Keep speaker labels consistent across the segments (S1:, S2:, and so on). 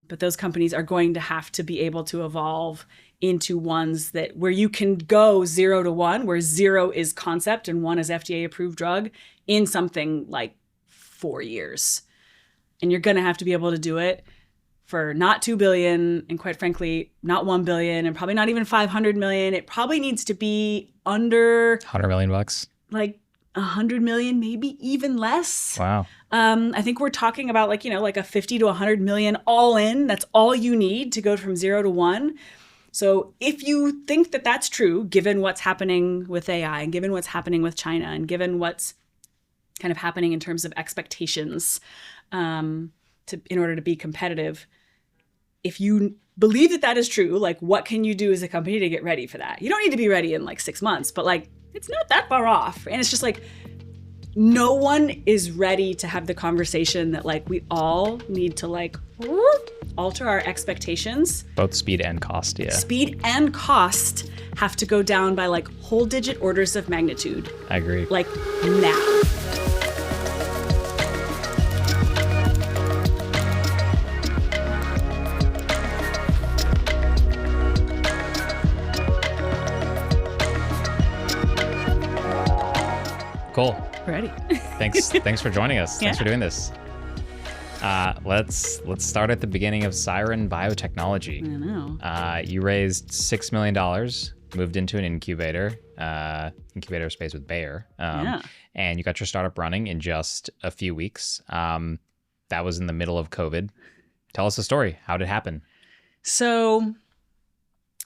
S1: But those companies are going to have to be able to evolve into ones that where you can go 0 to 1, where 0 is concept and 1 is FDA approved drug in something like 4 years. And you're going to have to be able to do it for not $2 billion and quite frankly, not $1 billion and probably not even $500 million. It probably needs to be under
S2: $100 million bucks.
S1: Like $100 million, maybe even less.
S2: Wow.
S1: I think we're talking about like a 50 to 100 million all in. That's all you need to go from 0 to 1. So if you think that that's true, given what's happening with AI and given what's happening with China and given what's kind of happening in terms of expectations in order to be competitive, if you believe that that is true, like what can you do as a company to get ready for that? You don't need to be ready in like 6 months, but like it's not that far off. And it's just like no one is ready to have the conversation that like we all need to like alter our expectations.
S2: Both speed and cost, yeah.
S1: Speed and cost have to go down by like whole digit orders of magnitude.
S2: I agree.
S1: Like now.
S2: Cool.
S1: Ready.
S2: Thanks for joining us.
S1: Yeah.
S2: Thanks for doing this. Let's start at the beginning of Siren Biotechnology.
S1: I know.
S2: You raised $6 million, moved into an incubator space with Bayer. And you got your startup running in just a few weeks. That was in the middle of COVID. Tell us the story. How did it happen?
S1: So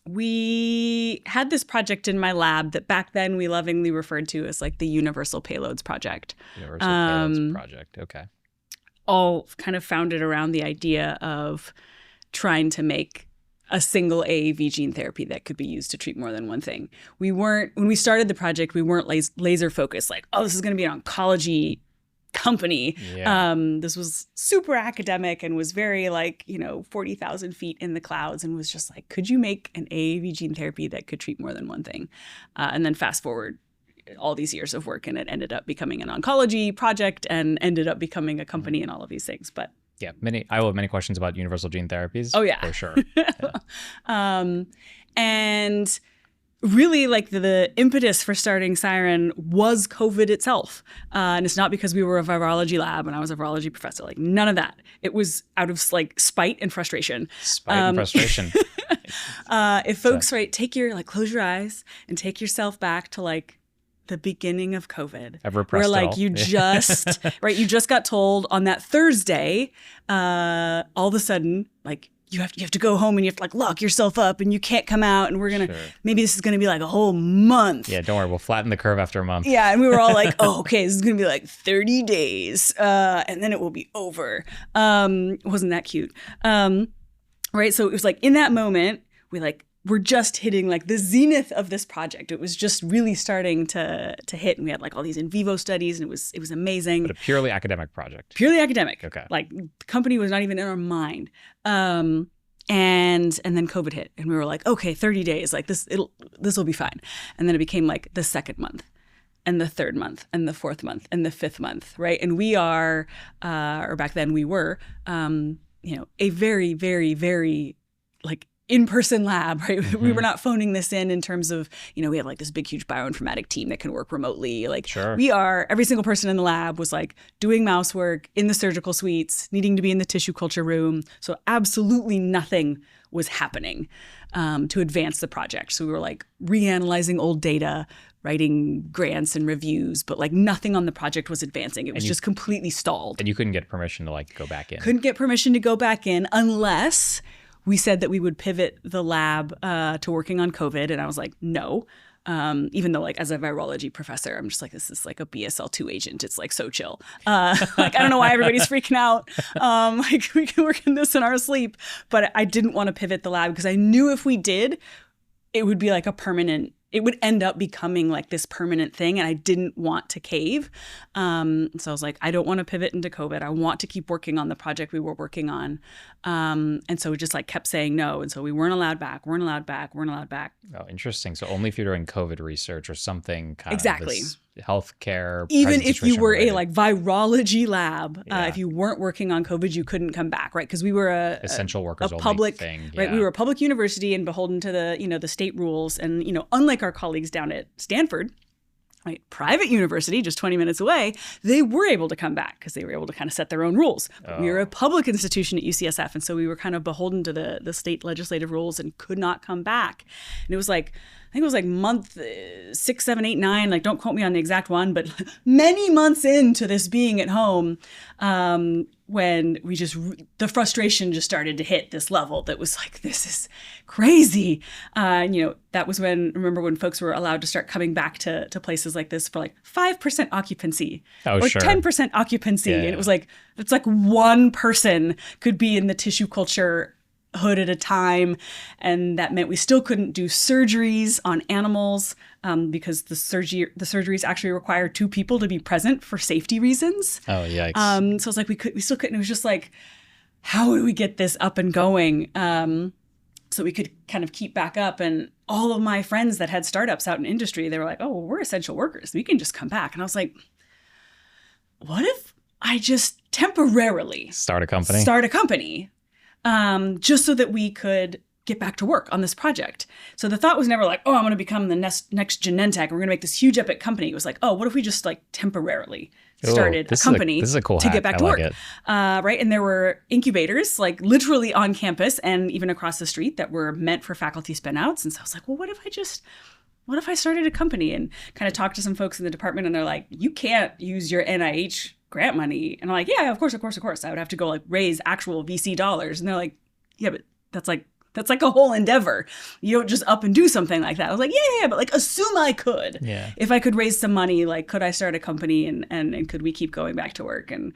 S1: we had this project in my lab that back then we lovingly referred to as like the Universal Payloads Project.
S2: Universal Payloads Project. Okay.
S1: All kind of founded around the idea of trying to make a single AAV gene therapy that could be used to treat more than one thing. When we started the project, we weren't laser focused like, oh, this is going to be an oncology company.
S2: Yeah.
S1: This was super academic and was very like, 40,000 feet in the clouds and was just like, could you make an AAV gene therapy that could treat more than one thing? And then fast forward all these years of work and it ended up becoming an oncology project and ended up becoming a company and all of these things. But
S2: yeah, I will have many questions about universal gene therapies.
S1: Oh yeah.
S2: For sure.
S1: Yeah. And really like the impetus for starting Siren was COVID itself. And it's not because we were a virology lab and I was a virology professor, like none of that. It was out of like spite and frustration. If folks, close your eyes and take yourself back to like the beginning of COVID.
S2: I've repressed
S1: where like
S2: it all.
S1: you just, you just got told on that Thursday, all of a sudden, like, you have to go home and you have to like lock yourself up and you can't come out and we're going to, maybe this is going to be like a whole month.
S2: Yeah, don't worry. We'll flatten the curve after a month.
S1: Yeah. And we were all like, oh, okay, this is going to be like 30 days and then it will be over. Wasn't that cute? Right. So it was like in that moment, we're just hitting like the zenith of this project. It was just really starting to hit and we had like all these in vivo studies and it was amazing.
S2: But a purely academic project.
S1: Purely academic.
S2: Okay.
S1: Like the company was not even in our mind. And then COVID hit and we were like, okay, 30 days, like this will be fine. And then it became like the second month and the third month and the fourth month and the fifth month, right? And we are, or back then we were, a very, very, very like in-person lab, right? Mm-hmm. We were not phoning this in terms of, we have like this big, huge bioinformatic team that can work remotely. Like every single person in the lab was like doing mouse work in the surgical suites, needing to be in the tissue culture room. So absolutely nothing was happening to advance the project. So we were like reanalyzing old data, writing grants and reviews, but like nothing on the project was advancing. It was just completely stalled.
S2: And you couldn't get permission to like go back in.
S1: Couldn't get permission to go back in unless we said that we would pivot the lab to working on COVID. And I was like, no. Even though like as a virology professor, I'm just like, this is like a BSL-2 agent. It's like so chill. Like, I don't know why everybody's freaking out. Like we can work in this in our sleep. But I didn't want to pivot the lab because I knew if we did, it would be like it would end up becoming like this permanent thing. And I didn't want to cave. So I was like, I don't want to pivot into COVID. I want to keep working on the project we were working on. And so we just like kept saying no. And so we weren't allowed back.
S2: Oh, interesting. So only if you're doing COVID research or something kind
S1: exactly.
S2: of this healthcare.
S1: Even if you were a like virology lab, if you weren't working on COVID, you couldn't come back, right? Because we were
S2: essential workers only
S1: public
S2: thing,
S1: right? We were a public university and beholden to the state rules, and unlike our colleagues down at Stanford, right, private university just 20 minutes away, they were able to come back because they were able to kind of set their own rules. But we were a public institution at UCSF, and so we were kind of beholden to the state legislative rules and could not come back. And it was like, I think it was like month 6, 7, 8, 9, like don't quote me on the exact one, but many months into this being at home, when the frustration just started to hit this level that was like, this is crazy. That was remember when folks were allowed to start coming back to places like this for like 5% occupancy or 10% occupancy. And it was like, it's like one person could be in the tissue culture hood at a time, and that meant we still couldn't do surgeries on animals because the surgeries actually require 2 people to be present for safety reasons.
S2: Oh, yikes!
S1: So it's like we still couldn't. It was just like, how do we get this up and going so we could kind of keep back up? And all of my friends that had startups out in industry, they were like, "Oh, well, we're essential workers. We can just come back." And I was like, "What if I just temporarily
S2: start a company?"
S1: Just so that we could get back to work on this project. So the thought was never like, oh, I'm going to become the next Genentech. We're going to make this huge epic company. It was like, oh, what if we just like temporarily started a company
S2: cool
S1: to get back to work?
S2: Right.
S1: And there were incubators like literally on campus and even across the street that were meant for faculty spinouts. And so I was like, well, what if I started a company and kind of talked to some folks in the department, and they're like, you can't use your NIH grant money. And I'm like, yeah, of course. I would have to go like raise actual VC dollars. And they're like, yeah, but that's like a whole endeavor. You don't just up and do something like that. I was like, yeah, but like assume I could.
S2: Yeah.
S1: If I could raise some money, like could I start a company and could we keep going back to work? And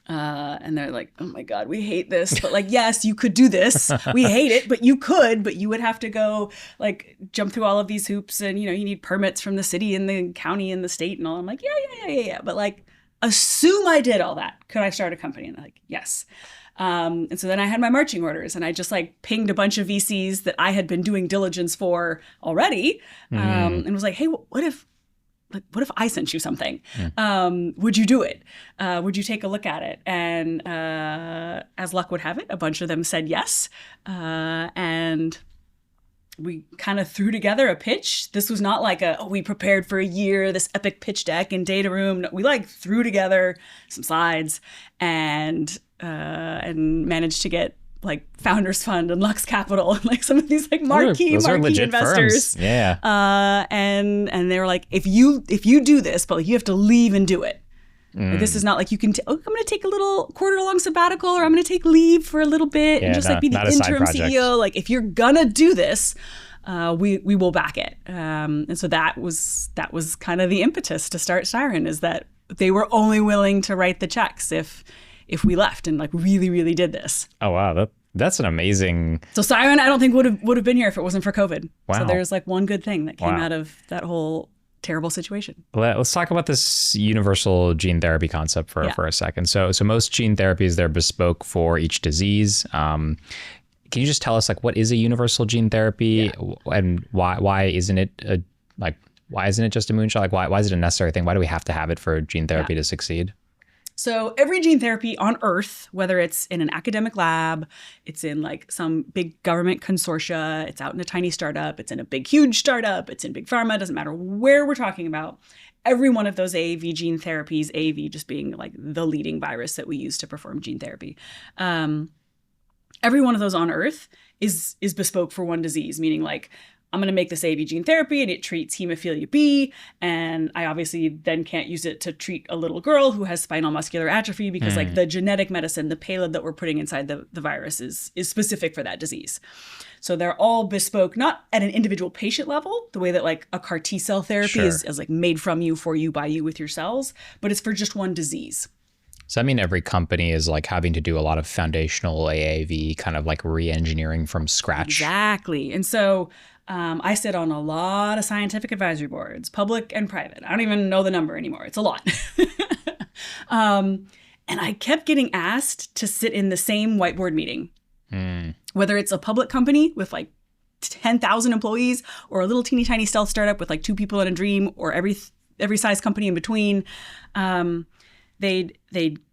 S1: they're like, oh my God, we hate this. But like, yes, you could do this. We hate it, but you could, but you would have to go like jump through all of these hoops, and you need permits from the city and the county and the state and all. I'm like, yeah. But like, assume I did all that. Could I start a company? And they're like, yes. And so then I had my marching orders, and I just like pinged a bunch of VCs that I had been doing diligence for already, and was like, hey, what if I sent you something? Would you do it? Would you take a look at it? And as luck would have it, a bunch of them said yes. And we kind of threw together a pitch. This was not like we prepared for a year, this epic pitch deck in data room. No, we like threw together some slides and managed to get like Founders Fund and Lux Capital and like some of these like marquee investors.
S2: Firms. Yeah.
S1: And they were like, if you do this, but like, you have to leave and do it. Like, this is not like you can, I'm going to take a little quarter-long sabbatical, or I'm going to take leave for a little bit and just like be the interim CEO. Like, if you're going to do this, we will back it. And so that was kind of the impetus to start Siren, is that they were only willing to write the checks if we left and like really, really did this.
S2: Oh, wow. That's an amazing...
S1: So Siren, I don't think would have been here if it wasn't for COVID.
S2: Wow.
S1: So there's like one good thing that came out of that whole terrible situation.
S2: Let's talk about this universal gene therapy concept for a second. So most gene therapies, they're bespoke for each disease. Can you just tell us like what is a universal gene therapy and why isn't it just a moonshot? Like why is it a necessary thing? Why do we have to have it for gene therapy to succeed?
S1: So every gene therapy on Earth, whether it's in an academic lab, it's in like some big government consortia, it's out in a tiny startup, it's in a big, huge startup, it's in big pharma, doesn't matter where we're talking about, every one of those AAV gene therapies, AAV just being like the leading virus that we use to perform gene therapy. Every one of those on Earth is bespoke for one disease, meaning like, I'm going to make this AAV gene therapy and it treats hemophilia B. And I obviously then can't use it to treat a little girl who has spinal muscular atrophy because like the genetic medicine, the payload that we're putting inside the virus is specific for that disease. So they're all bespoke, not at an individual patient level, the way that like a CAR T cell therapy is like made from you, for you, by you with your cells, but it's for just one disease.
S2: So I mean, every company is like having to do a lot of foundational AAV kind of like re-engineering from scratch.
S1: Exactly. And so I sit on a lot of scientific advisory boards, public and private. I don't even know the number anymore. It's a lot. And I kept getting asked to sit in the same whiteboard meeting, whether it's a public company with like 10,000 employees or a little teeny tiny stealth startup with like 2 people in a dream, or every every size company in between.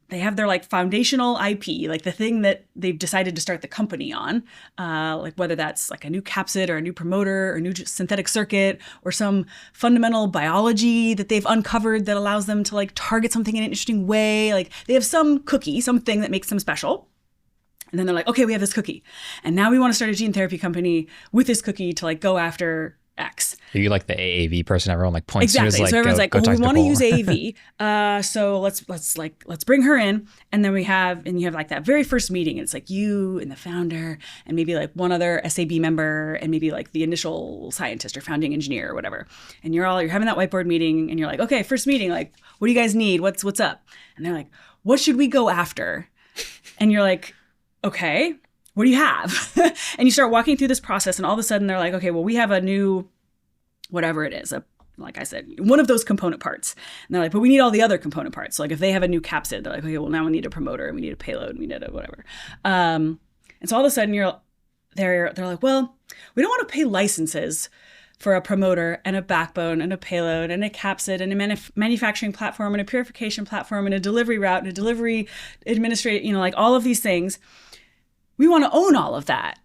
S1: They have their like foundational IP, like the thing that they've decided to start the company on, like whether that's like a new capsid or a new promoter or a new synthetic circuit or some fundamental biology that they've uncovered that allows them to like target something in an interesting way. Like they have some cookie, something that makes them special. And then they're like, okay, we have this cookie. And now we want to start a gene therapy company with this cookie to like go after X.
S2: Are you like the AAV person? Everyone like points
S1: exactly.
S2: to. Like,
S1: so everyone's
S2: go,
S1: like,
S2: go
S1: well, we want to
S2: Nicole.
S1: use AAV. So let's bring her in. And then you have like that very first meeting. And it's like you and the founder and maybe like one other SAB member and maybe like the initial scientist or founding engineer or whatever. And you're having that whiteboard meeting and you're like, okay, first meeting, like, what do you guys need? What's up? And they're like, what should we go after? And you're like, okay, what do you have? And you start walking through this process and all of a sudden they're like, okay, well, we have a new, whatever it is, like I said, one of those component parts. And they're like, but we need all the other component parts. So like if they have a new capsid, they're like, okay, well now we need a promoter and we need a payload and we need a whatever. And so all of a sudden they're like, well, we don't want to pay licenses for a promoter and a backbone and a payload and a capsid and a manufacturing platform and a purification platform and a delivery route and a delivery administrator, like all of these things. We want to own all of that.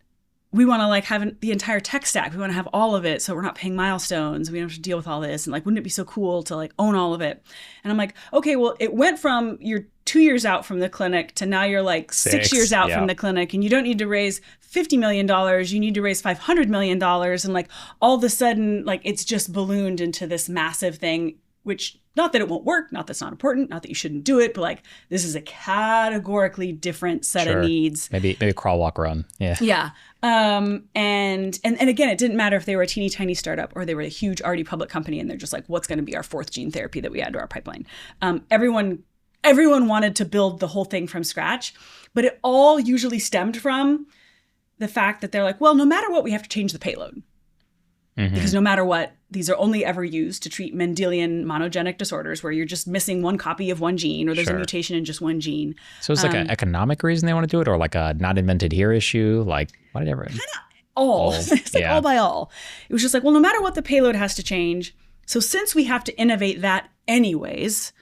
S1: We want to like have the entire tech stack. We want to have all of it so we're not paying milestones. We don't have to deal with all this. And like, wouldn't it be so cool to like own all of it? And I'm like, okay, well, it went from you're 2 years out from the clinic to now you're like 6 years out from the clinic and you don't need to raise $50 million. You need to raise $500 million. And like all of a sudden, like it's just ballooned into this massive thing, which not that it won't work, not that's not important, not that you shouldn't do it, but like this is a categorically different set of needs.
S2: Maybe crawl, walk, run. Yeah.
S1: Yeah. And again, it didn't matter if they were a teeny tiny startup or they were a huge already public company and they're just like, what's going to be our fourth gene therapy that we add to our pipeline? Everyone wanted to build the whole thing from scratch, but it all usually stemmed from the fact that they're like, well, no matter what, we have to change the payload. Mm-hmm. Because no matter what, these are only ever used to treat Mendelian monogenic disorders where you're just missing one copy of one gene or there's a mutation in just one gene.
S2: So it's like an economic reason they want to do it or like a not invented here issue? Like whatever.
S1: Kind of all. It's like all by all. It was just like, well, no matter what, the payload has to change. So since we have to innovate that anyways,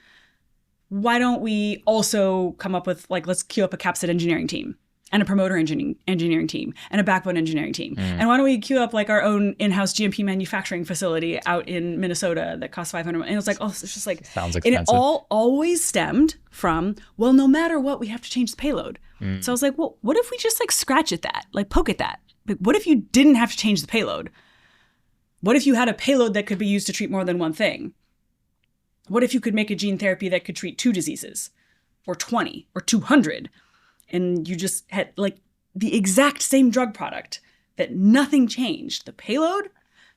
S1: why don't we also come up with like, let's queue up a capsid engineering team and a promoter engineering team and a backbone engineering team. And why don't we queue up like our own in-house GMP manufacturing facility out in Minnesota that costs $500 million. And it was like, oh, it's just like,
S2: sounds expensive.
S1: And it all always stemmed from, well, no matter what, we have to change the payload. So I was like, well, what if we just like scratch at that, like poke at that? Like, what if you didn't have to change the payload? What if you had a payload that could be used to treat more than one thing? What if you could make a gene therapy that could treat 2 diseases or 20 or 200? And you just had like the exact same drug product that nothing changed. The payload,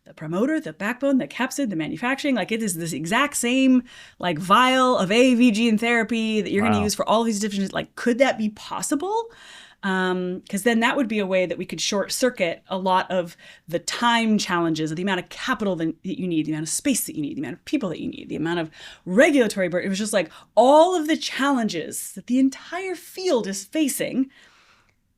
S1: the promoter, the backbone, the capsid, the manufacturing, like it is this exact same like vial of AAV gene therapy that you're going to use for all of these different, like, could that be possible? Because then that would be a way that we could short circuit a lot of the time challenges of the amount of capital that you need, the amount of space that you need, the amount of people that you need, the amount of regulatory burden. It was just like all of the challenges that the entire field is facing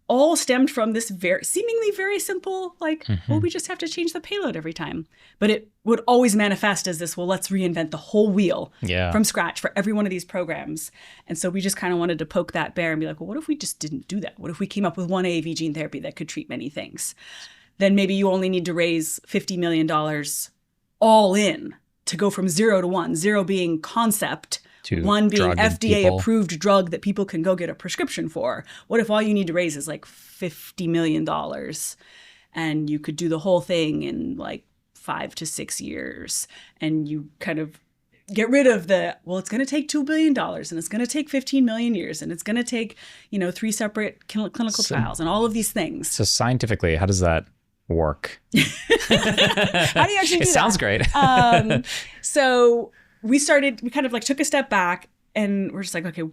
S1: all stemmed from this seemingly very simple, like, well, we just have to change the payload every time. But it would always manifest as this, well, let's reinvent the whole wheel from scratch for every one of these programs. And so we just kind of wanted to poke that bear and be like, well, what if we just didn't do that? What if we came up with one AAV gene therapy that could treat many things? Then maybe you only need to raise $50 million all in to go from 0 to 1, 0 being concept, to 1 being FDA-approved drug that people can go get a prescription for. What if all you need to raise is like $50 million and you could do the whole thing in like 5 to 6 years and you kind of get rid of well, it's going to take $2 billion and it's going to take 15 million years and it's going to take, 3 separate clinical trials and all of these things.
S2: So scientifically, how does that work?
S1: How do you actually do that?
S2: It sounds great.
S1: So we kind of like took a step back and we're just like, okay,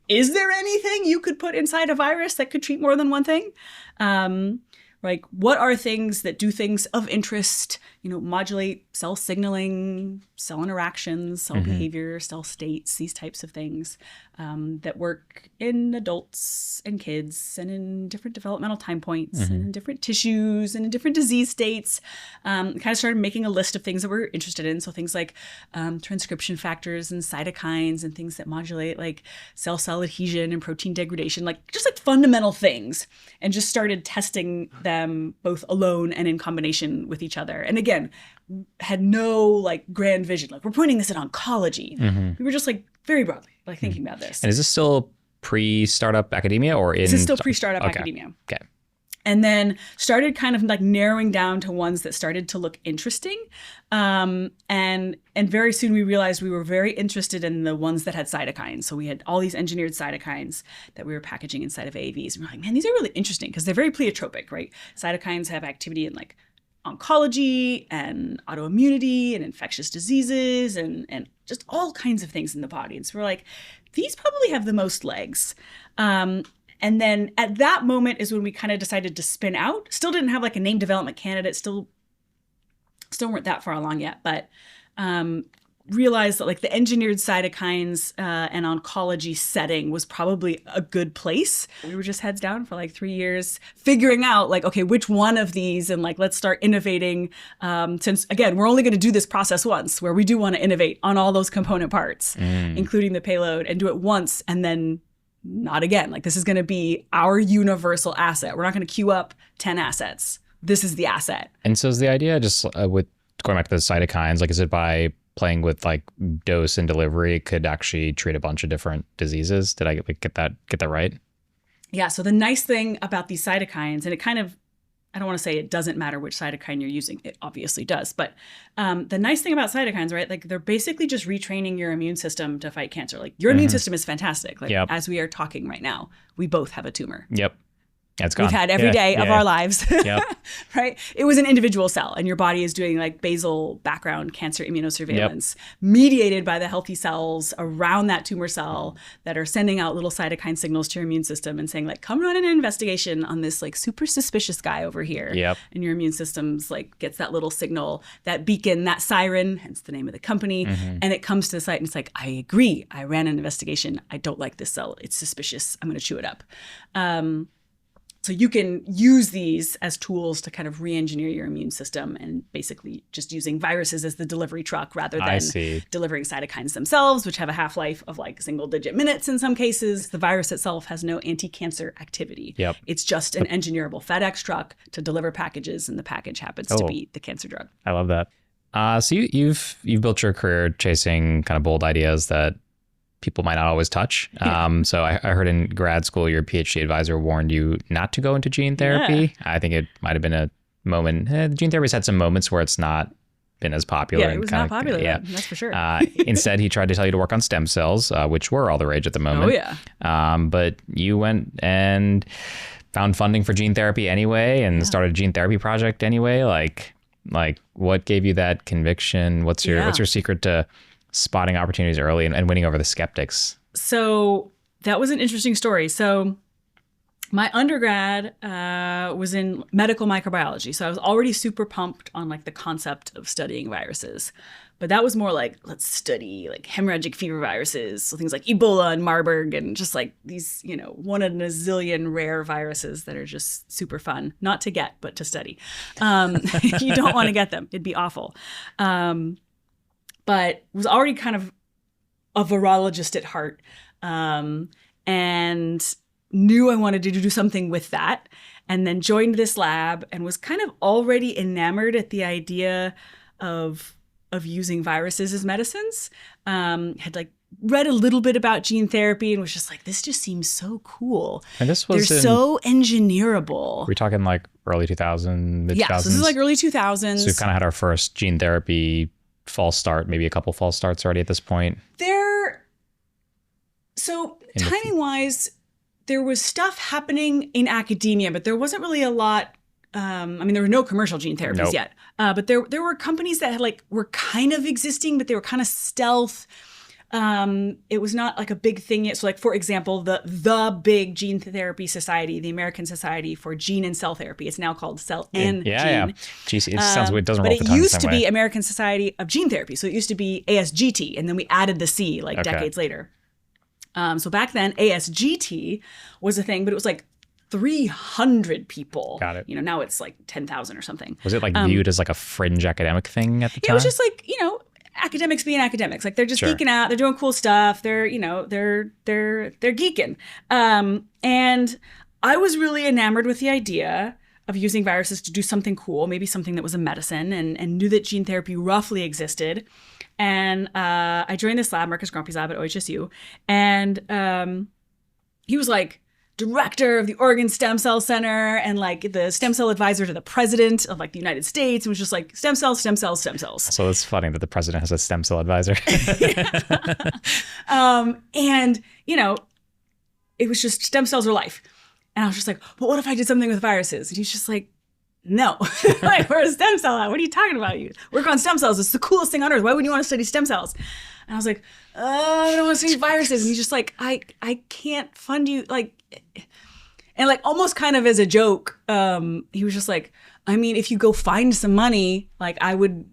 S1: is there anything you could put inside a virus that could treat more than one thing? Like, what are things that do things of interest, modulate cell signaling, cell interactions, cell behavior, cell states, these types of things that work in adults and kids and in different developmental time points and in different tissues and in different disease states. Kind of started making a list of things that we're interested in. So things like transcription factors and cytokines and things that modulate like cell-cell adhesion and protein degradation, like just like fundamental things, and just started testing them both alone and in combination with each other. And again, had no like grand vision. Like we're pointing this at oncology. We were just like very broadly like thinking about this.
S2: And is this still pre-startup academia or in?
S1: This is still pre-startup academia.
S2: Okay.
S1: And then started kind of like narrowing down to ones that started to look interesting. And very soon we realized we were very interested in the ones that had cytokines. So we had all these engineered cytokines that we were packaging inside of AAVs. And we're like, man, these are really interesting because they're very pleiotropic, right? Cytokines have activity in like oncology and autoimmunity and infectious diseases and just all kinds of things in the body. And so we're like, these probably have the most legs. And then at that moment is when we kind of decided to spin out. Still didn't have like a name development candidate. Still weren't that far along yet, but realized that like the engineered cytokines and oncology setting was probably a good place. We were just heads down for like 3 years, figuring out like, okay, which one of these, and like, let's start innovating. Since again, we're only going to do this process once, where we do want to innovate on all those component parts, including the payload, and do it once and then not again. Like this is going to be our universal asset. We're not going to queue up 10 assets. This is the asset.
S2: And so is the idea just with going back to the cytokines, like is it by playing with like dose and delivery, it could actually treat a bunch of different diseases? Did I get that right? Yeah.
S1: So the nice thing about these cytokines, and it kind of, I don't want to say it doesn't matter which cytokine you're using. It obviously does. But the nice thing about cytokines, right? Like they're basically just retraining your immune system to fight cancer. Like your immune system is fantastic. Like as we are talking right now, we both have a tumor.
S2: Yep. It's gone.
S1: We've had every day of our lives,
S2: Yep.
S1: right? It was an individual cell, and your body is doing like basal background cancer immunosurveillance mediated by the healthy cells around that tumor cell that are sending out little cytokine signals to your immune system and saying like, come run an investigation on this like super suspicious guy over here.
S2: Yep.
S1: And your immune system's like gets that little signal, that beacon, that siren, hence the name of the company. And it comes to the site and it's like, I agree. I ran an investigation. I don't like this cell. It's suspicious. I'm going to chew it up. So you can use these as tools to kind of re-engineer your immune system, and basically just using viruses as the delivery truck rather than delivering cytokines themselves, which have a half-life of like single-digit minutes in some cases. The virus itself has no anti-cancer activity.
S2: Yep.
S1: It's just an engineerable FedEx truck to deliver packages, and the package happens to be the cancer drug.
S2: I love that. So you've built your career chasing kind of bold ideas that people might not always touch. So I heard in grad school, your PhD advisor warned you not to go into gene therapy. Yeah. I think it might have been a moment. Gene therapy's had some moments where it's not been as popular.
S1: Yeah, it was not popular. Yeah, that's for sure.
S2: Instead, he tried to tell you to work on stem cells, which were all the rage at the moment.
S1: Oh, yeah.
S2: But you went and found funding for gene therapy anyway and started a gene therapy project anyway. Like what gave you that conviction? What's your secret to spotting opportunities early and winning over the skeptics?
S1: So that was an interesting story. So my undergrad was in medical microbiology. So I was already super pumped on like the concept of studying viruses. But that was more like, let's study like hemorrhagic fever viruses. So things like Ebola and Marburg and just like these, one in a zillion rare viruses that are just super fun, not to get, but to study. You don't want to get them. It'd be awful. But was already kind of a virologist at heart, and knew I wanted to do something with that, and then joined this lab and was kind of already enamored at the idea of using viruses as medicines. Had like read a little bit about gene therapy and was just like, this just seems so cool.
S2: And this was
S1: they're so engineerable.
S2: We're talking like early 2000s, mid 2000s.
S1: Yeah, so this is like early 2000s.
S2: So we've kind of had our first gene therapy false start, maybe a couple false starts already at this point.
S1: Timing-wise, there was stuff happening in academia, but there wasn't really a lot. There were no commercial gene therapies yet, but there were companies that had were kind of existing, but they were kind of stealth. It was not like a big thing yet. So like, for example, the big gene therapy society, the American Society for Gene and Cell Therapy, it's now called Cell and Gene.
S2: Yeah. Geez, it sounds weird. It doesn't roll off the
S1: But
S2: tongue
S1: it used
S2: the
S1: to
S2: same
S1: be
S2: way.
S1: American Society of Gene Therapy. So it used to be ASGT, and then we added the C like decades later. So back then, ASGT was a thing, but it was like 300 people.
S2: Got it.
S1: Now it's like 10,000 or something.
S2: Was it like viewed as like a fringe academic thing at the time?
S1: It was just like, academics being academics. Like they're just geeking out. They're doing cool stuff. They're geeking. And I was really enamored with the idea of using viruses to do something cool, maybe something that was a medicine, and knew that gene therapy roughly existed. And I joined this lab, Marcus Grumpy's lab at OHSU, and he was like director of the Oregon Stem Cell Center and like the stem cell advisor to the president of like the United States. It was just like stem cells, stem cells, stem cells.
S2: So it's funny that the president has a stem cell advisor.
S1: And, it was just stem cells are life. And I was just like, but what if I did something with viruses? And he's just like, no, like we're a stem cell lab. What are you talking about? You work on stem cells. It's the coolest thing on earth. Why wouldn't you want to study stem cells? And I was like, I don't want to study viruses. And he's just like, I can't fund you. Like, and like almost kind of as a joke, he was just like, I mean, if you go find some money, like I would,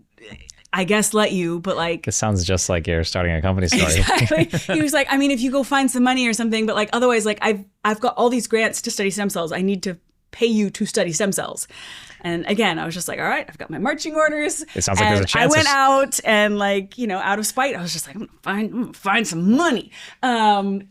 S1: I guess, let you, but like.
S2: It sounds just like you're starting a company story.
S1: Exactly. He was like, I mean, if you go find some money or something, but like otherwise, like I've got all these grants to study stem cells. I need to pay you to study stem cells. And again, I was just like, all right, I've got my marching orders.
S2: It sounds like there's a chance.
S1: I went out and like, out of spite, I was just like, I'm gonna find some money. And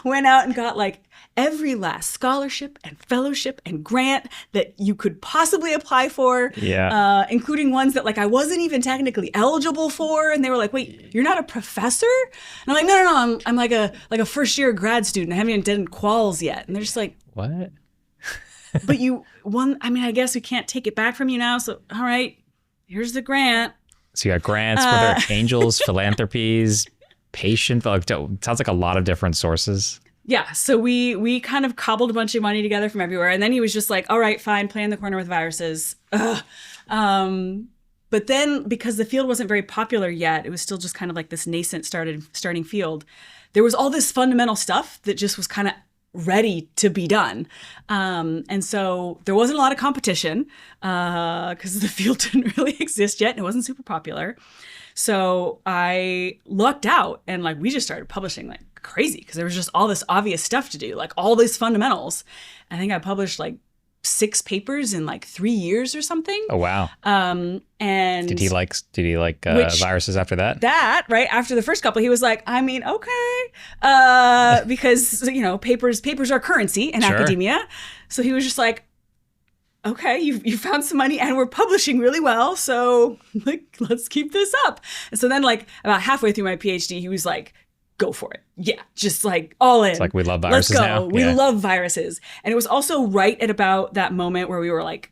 S1: went out and got like every last scholarship and fellowship and grant that you could possibly apply for.
S2: Yeah.
S1: Including ones that like I wasn't even technically eligible for. And they were like, wait, you're not a professor? And I'm like, no. I'm like a first year grad student. I haven't even done quals yet. And they're just like,
S2: what?
S1: But I guess we can't take it back from you now. So, all right, here's the grant.
S2: So you got grants, whether angels, philanthropies, patient, like, sounds like a lot of different sources.
S1: Yeah. So we kind of cobbled a bunch of money together from everywhere. And then he was just like, all right, fine, play in the corner with viruses. But then because the field wasn't very popular yet, it was still just kind of like this nascent starting field. There was all this fundamental stuff that just was kind of ready to be done. And so there wasn't a lot of competition because the field didn't really exist yet and it wasn't super popular. So I lucked out and like we just started publishing like crazy because there was just all this obvious stuff to do, like all these fundamentals. I think I published like 6 papers in like 3 years or something.
S2: Oh, wow.
S1: And
S2: did he like viruses after that?
S1: That right after the first couple, he was like, I mean, okay, because papers are currency in academia. So he was just like, okay, you found some money and we're publishing really well, so like let's keep this up. And so then like about halfway through my PhD, he was like, go for it. Yeah, just like all in.
S2: It's like we love viruses now.
S1: We love viruses. And it was also right at about that moment where we were like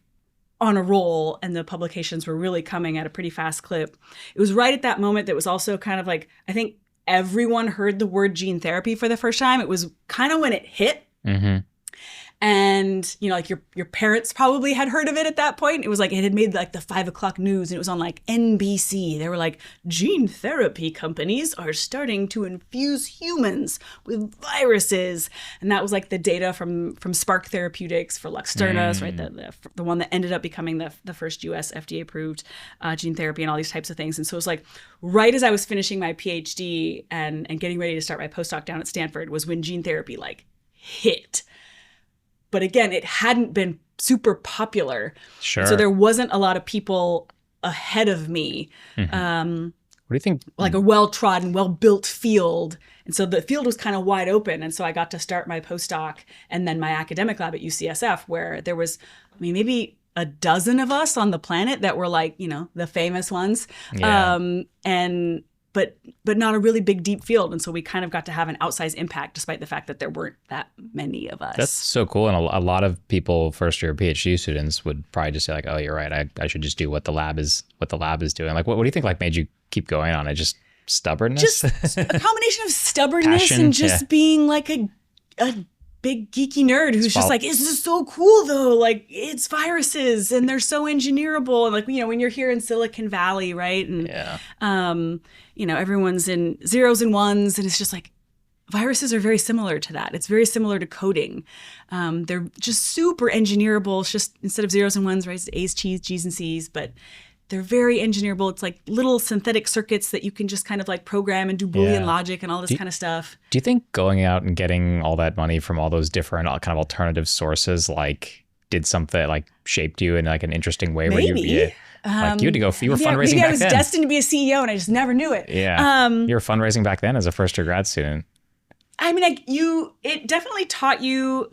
S1: on a roll and the publications were really coming at a pretty fast clip. It was right at that moment that was also kind of like, I think everyone heard the word gene therapy for the first time. It was kind of when it hit. Mm-hmm. And, like your parents probably had heard of it at that point. It was like it had made like the 5 o'clock news and it was on like NBC. They were like, gene therapy companies are starting to infuse humans with viruses. And that was like the data from Spark Therapeutics for Luxturna, right? The one that ended up becoming the first US FDA approved gene therapy and all these types of things. And so it was like right as I was finishing my PhD and getting ready to start my postdoc down at Stanford was when gene therapy like hit. But again, it hadn't been super popular.
S2: Sure.
S1: So there wasn't a lot of people ahead of me.
S2: Mm-hmm. What do you think?
S1: Like a well-trodden, well-built field. And so the field was kind of wide open. And so I got to start my postdoc and then my academic lab at UCSF, where there was, maybe a dozen of us on the planet that were like, the famous ones.
S2: Yeah.
S1: But not a really big, deep field. And so we kind of got to have an outsized impact despite the fact that there weren't that many of us.
S2: That's so cool. And a lot of people, first year PhD students, would probably just say like, oh, you're right. I should just do what the lab is doing. Like, what do you think like made you keep going on it? Just stubbornness?
S1: Just a combination of stubbornness
S2: Passion,
S1: and just being like a big geeky nerd who's just like, this is so cool though. Like it's viruses and they're so engineerable. And like, when you're here in Silicon Valley, right? And, everyone's in zeros and ones and it's just like, viruses are very similar to that. It's very similar to coding. They're just super engineerable. It's just instead of zeros and ones, right? It's A's, G's and C's, but they're very engineerable. It's like little synthetic circuits that you can just kind of like program and do Boolean logic and all this kind of stuff.
S2: Do you think going out and getting all that money from all those different kind of alternative sources, like did something like shaped you in like an interesting way?
S1: Maybe.
S2: Where you had to go, you were fundraising
S1: maybe
S2: back then.
S1: I was destined to be a CEO and I just never knew it.
S2: Yeah. You were fundraising back then as a first year grad student.
S1: I mean, it definitely taught you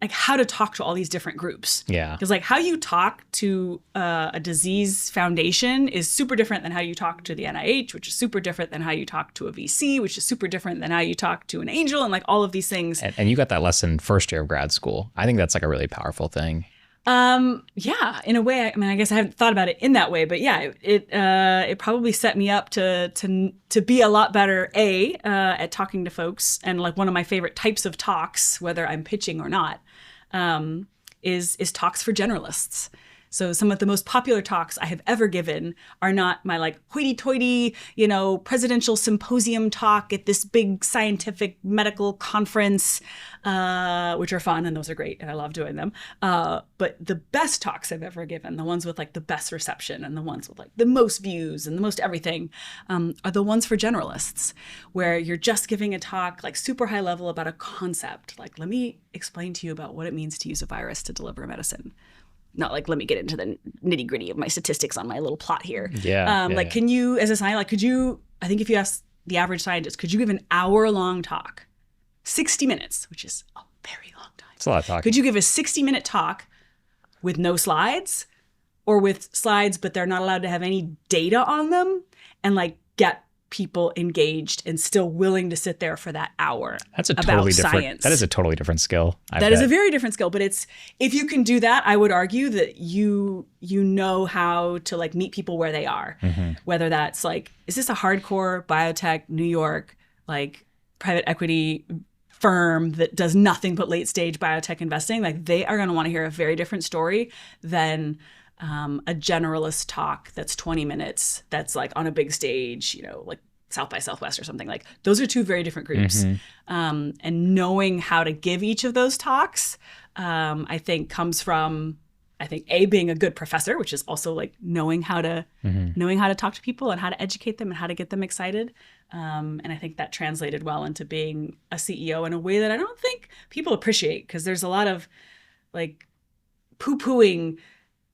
S1: like how to talk to all these different groups.
S2: Yeah.
S1: Because like how you talk to a disease foundation is super different than how you talk to the NIH, which is super different than how you talk to a VC, which is super different than how you talk to an angel and like all of these things.
S2: And you got that lesson first year of grad school. I think that's like a really powerful thing.
S1: Yeah, in a way, I mean, I guess I haven't thought about it in that way, but yeah, it probably set me up to be a lot better, at talking to folks. And like one of my favorite types of talks, whether I'm pitching or not, is talks for generalists. So some of the most popular talks I have ever given are not my like hoity-toity, presidential symposium talk at this big scientific medical conference, which are fun and those are great and I love doing them. But the best talks I've ever given, the ones with like the best reception and the ones with like the most views and the most everything, are the ones for generalists, where you're just giving a talk like super high level about a concept. Like, let me explain to you about what it means to use a virus to deliver a medicine. Not like, let me get into the nitty gritty of my statistics on my little plot here. Can you, as a scientist, I think if you ask the average scientist, could you give an hour-long talk, 60 minutes, which is a very long time.
S2: It's a lot of talking.
S1: Could you give a 60-minute talk with no slides, or with slides, but they're not allowed to have any data on them, and like get people engaged and still willing to sit there for that hour?
S2: That's a totally different
S1: science.
S2: That is a totally different skill.
S1: That is a very different skill, but if you can do that, I would argue that you know how to like meet people where they are. Mm-hmm. Whether that's like, is this a hardcore biotech New York like private equity firm that does nothing but late stage biotech investing? Like they are going to want to hear a very different story than a generalist talk that's 20 minutes that's like on a big stage, like South by Southwest or something. Like those are two very different groups. Mm-hmm. And knowing how to give each of those talks, I think comes from, being a good professor, which is also like knowing how to talk to people and how to educate them and how to get them excited. And I think that translated well into being a CEO in a way that I don't think people appreciate, because there's a lot of like poo-pooing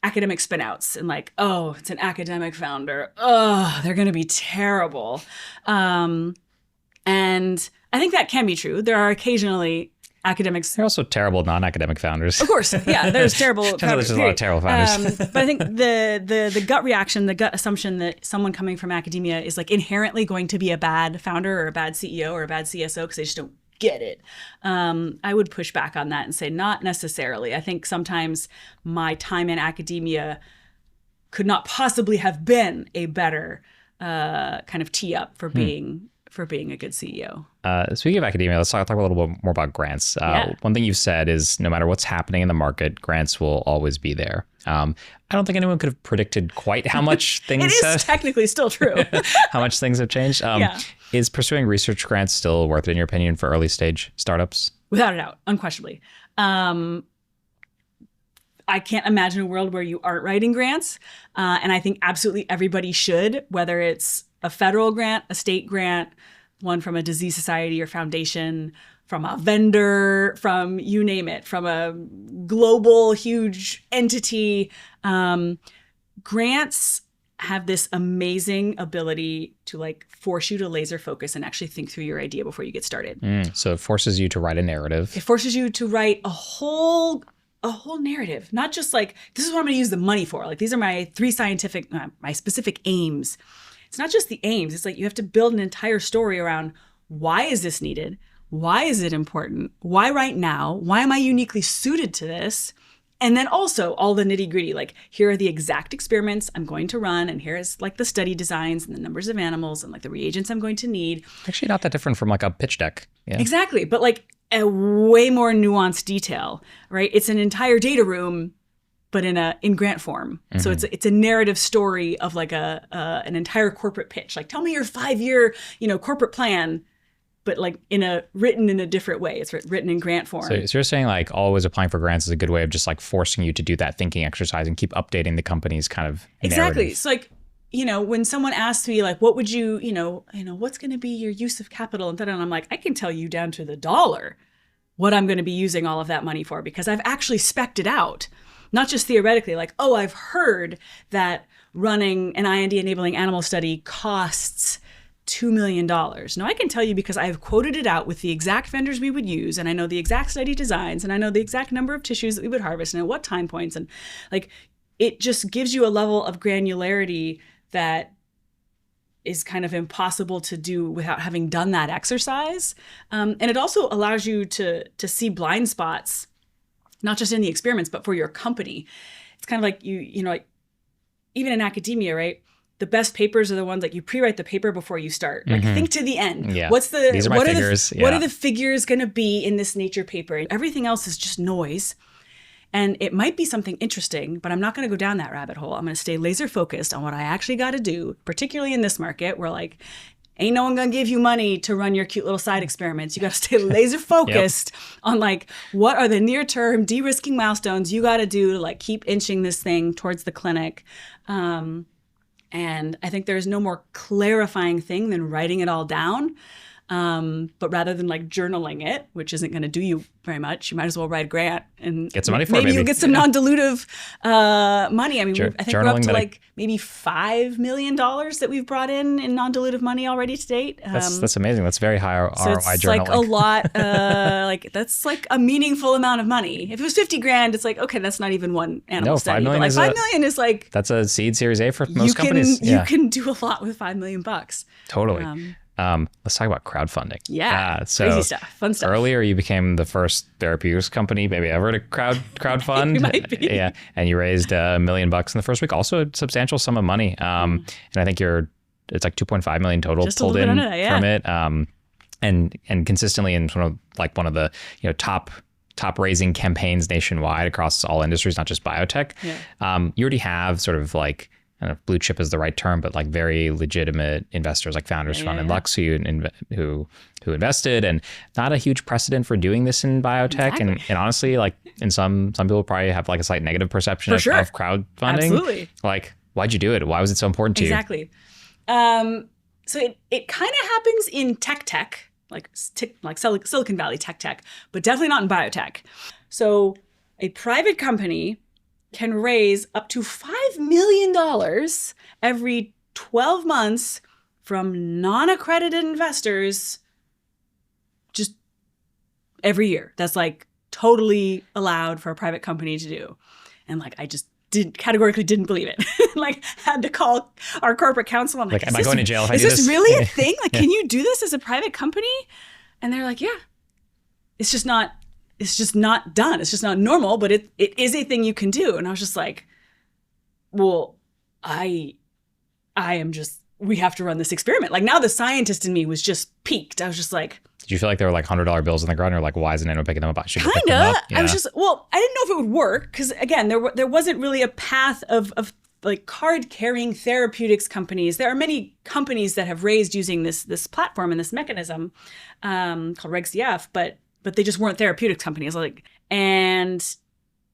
S1: academic spinouts and like, oh, it's an academic founder. Oh, they're going to be terrible. And I think that can be true. There are occasionally academics.
S2: They're also terrible non-academic founders.
S1: Of course. Yeah, there's terrible founders.
S2: There's a lot of terrible founders.
S1: But I think the gut reaction, the gut assumption that someone coming from academia is like inherently going to be a bad founder or a bad CEO or a bad CSO because they just don't get it. I would push back on that and say not necessarily. I think sometimes my time in academia could not possibly have been a better kind of tee up for being a good CEO.
S2: Speaking of academia, let's talk a little bit more about grants. One thing you've said is no matter what's happening in the market, grants will always be there. I don't think anyone could have predicted quite how much things...
S1: It is technically still true.
S2: How much things have changed. Is pursuing research grants still worth it in your opinion for early stage startups?
S1: Without a doubt, unquestionably. I can't imagine a world where you aren't writing grants. And I think absolutely everybody should, whether it's a federal grant, a state grant, one from a disease society or foundation, from a vendor, from you name it, from a global huge entity. Grants have this amazing ability to like force you to laser focus and actually think through your idea before you get started.
S2: So it forces you to write a narrative.
S1: It forces you to write a whole narrative, not just like, this is what I'm going to use the money for. Like, these are my my specific aims. It's not just the aims. It's like you have to build an entire story around, why is this needed? Why is it important? Why right now? Why am I uniquely suited to this? And then also all the nitty gritty, like here are the exact experiments I'm going to run, and here's like the study designs and the numbers of animals and like the reagents I'm going to need.
S2: Actually not that different from like a pitch deck. Yeah.
S1: Exactly. But like a way more nuanced detail, right? It's an entire data room, but in grant form. Mm-hmm. So it's a narrative story of like an entire corporate pitch. Like, tell me your 5-year, corporate plan, but like written in a different way. It's written in grant form.
S2: So you're saying like always applying for grants is a good way of just like forcing you to do that thinking exercise and keep updating the company's kind of
S1: Exactly.
S2: narrative.
S1: So like, when someone asks me like, what would you, what's going to be your use of capital? And I'm like, I can tell you down to the dollar what I'm going to be using all of that money for, because I've actually spec'd it out, not just theoretically, like, oh, I've heard that running an IND enabling animal study costs $2 million. No, I can tell you because I've quoted it out with the exact vendors we would use, and I know the exact study designs, and I know the exact number of tissues that we would harvest and at what time points. And like, it just gives you a level of granularity that is kind of impossible to do without having done that exercise. And it also allows you to see blind spots, not just in the experiments, but for your company. It's kind of like like even in academia, right? The best papers are the ones like you pre-write the paper before you start. Like think to the end.
S2: Yeah.
S1: These are
S2: my figures.
S1: What are the figures going to be in this Nature paper? Everything else is just noise. And it might be something interesting, but I'm not going to go down that rabbit hole. I'm going to stay laser focused on what I actually got to do, particularly in this market where like, ain't no one going to give you money to run your cute little side experiments. You got to stay laser focused on like, what are the near term de-risking milestones you got to do to like keep inching this thing towards the clinic. And I think there's no more clarifying thing than writing it all down. But rather than like journaling it, which isn't going to do you very much, you might as well write a grant and
S2: get some money for it.
S1: Maybe you'll get some non-dilutive money. I mean, I think we're up to like maybe $5 million that we've brought in non-dilutive money already to date.
S2: That's amazing. That's very high ROI
S1: so it's
S2: journaling.
S1: Like a lot. Like that's like a meaningful amount of money. If it was $50,000, it's like, okay, that's not even one animal study.
S2: $5 million
S1: but like $5 million is like
S2: that's a seed Series A for most companies.
S1: You can do a lot with $5 million.
S2: Totally. Let's talk about crowdfunding.
S1: Yeah,
S2: so
S1: crazy stuff, fun stuff.
S2: Earlier, you became the first therapeutics company maybe ever to crowdfund.
S1: You might be.
S2: Yeah, and you raised $1 million in the first week. Also, a substantial sum of money. And I think it's like 2.5 million total
S1: just
S2: pulled in
S1: from
S2: it. And consistently in one of the top raising campaigns nationwide across all industries, not just biotech. Yeah. You already have sort of like, I don't know if blue chip is the right term, but like very legitimate investors like Founders Fund and Lux who invested, and not a huge precedent for doing this in biotech.
S1: Exactly.
S2: And honestly, like in some people probably have like a slight negative perception of crowdfunding.
S1: Absolutely.
S2: Like, why'd you do it? Why was it so important to you?
S1: Exactly. So it kind of happens in tech, like Silicon Valley tech, but definitely not in biotech. So a private company can raise up to $5 million every 12 months from non-accredited investors just every year. That's like totally allowed for a private company to do. And like, I just categorically didn't believe it. Like, had to call our corporate counsel. I'm like,
S2: am I going to jail if I do
S1: this?
S2: this?
S1: Is this really a thing? Like, can you do this as a private company? And they're like, yeah, it's just not done. It's just not normal, but it is a thing you can do. And I was just like, well, I am just, we have to run this experiment. Like, now the scientist in me was just peaked. I was just like,
S2: did you feel like there were like $100 bills on the ground? Or like, why isn't anyone picking them up?
S1: Kind of. I was just, well, I didn't know if it would work. Cause again, there wasn't really a path of like card carrying therapeutics companies. There are many companies that have raised using this platform and this mechanism called RegCF, but they just weren't therapeutics companies. And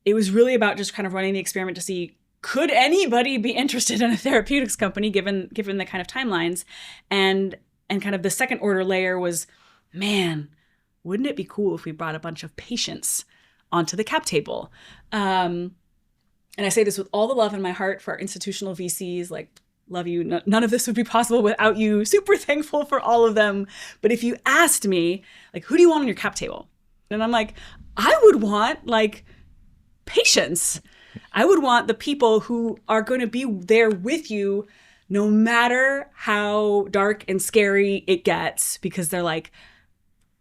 S1: it was really about just kind of running the experiment to see, could anybody be interested in a therapeutics company given the kind of timelines? And kind of the second order layer was, man, wouldn't it be cool if we brought a bunch of patients onto the cap table? And I say this with all the love in my heart for our institutional VCs, like, love you. None of this would be possible without you. Super thankful for all of them. But if you asked me, like, who do you want on your cap table? And I'm like, I would want like patients. I would want the people who are going to be there with you no matter how dark and scary it gets, because they're like,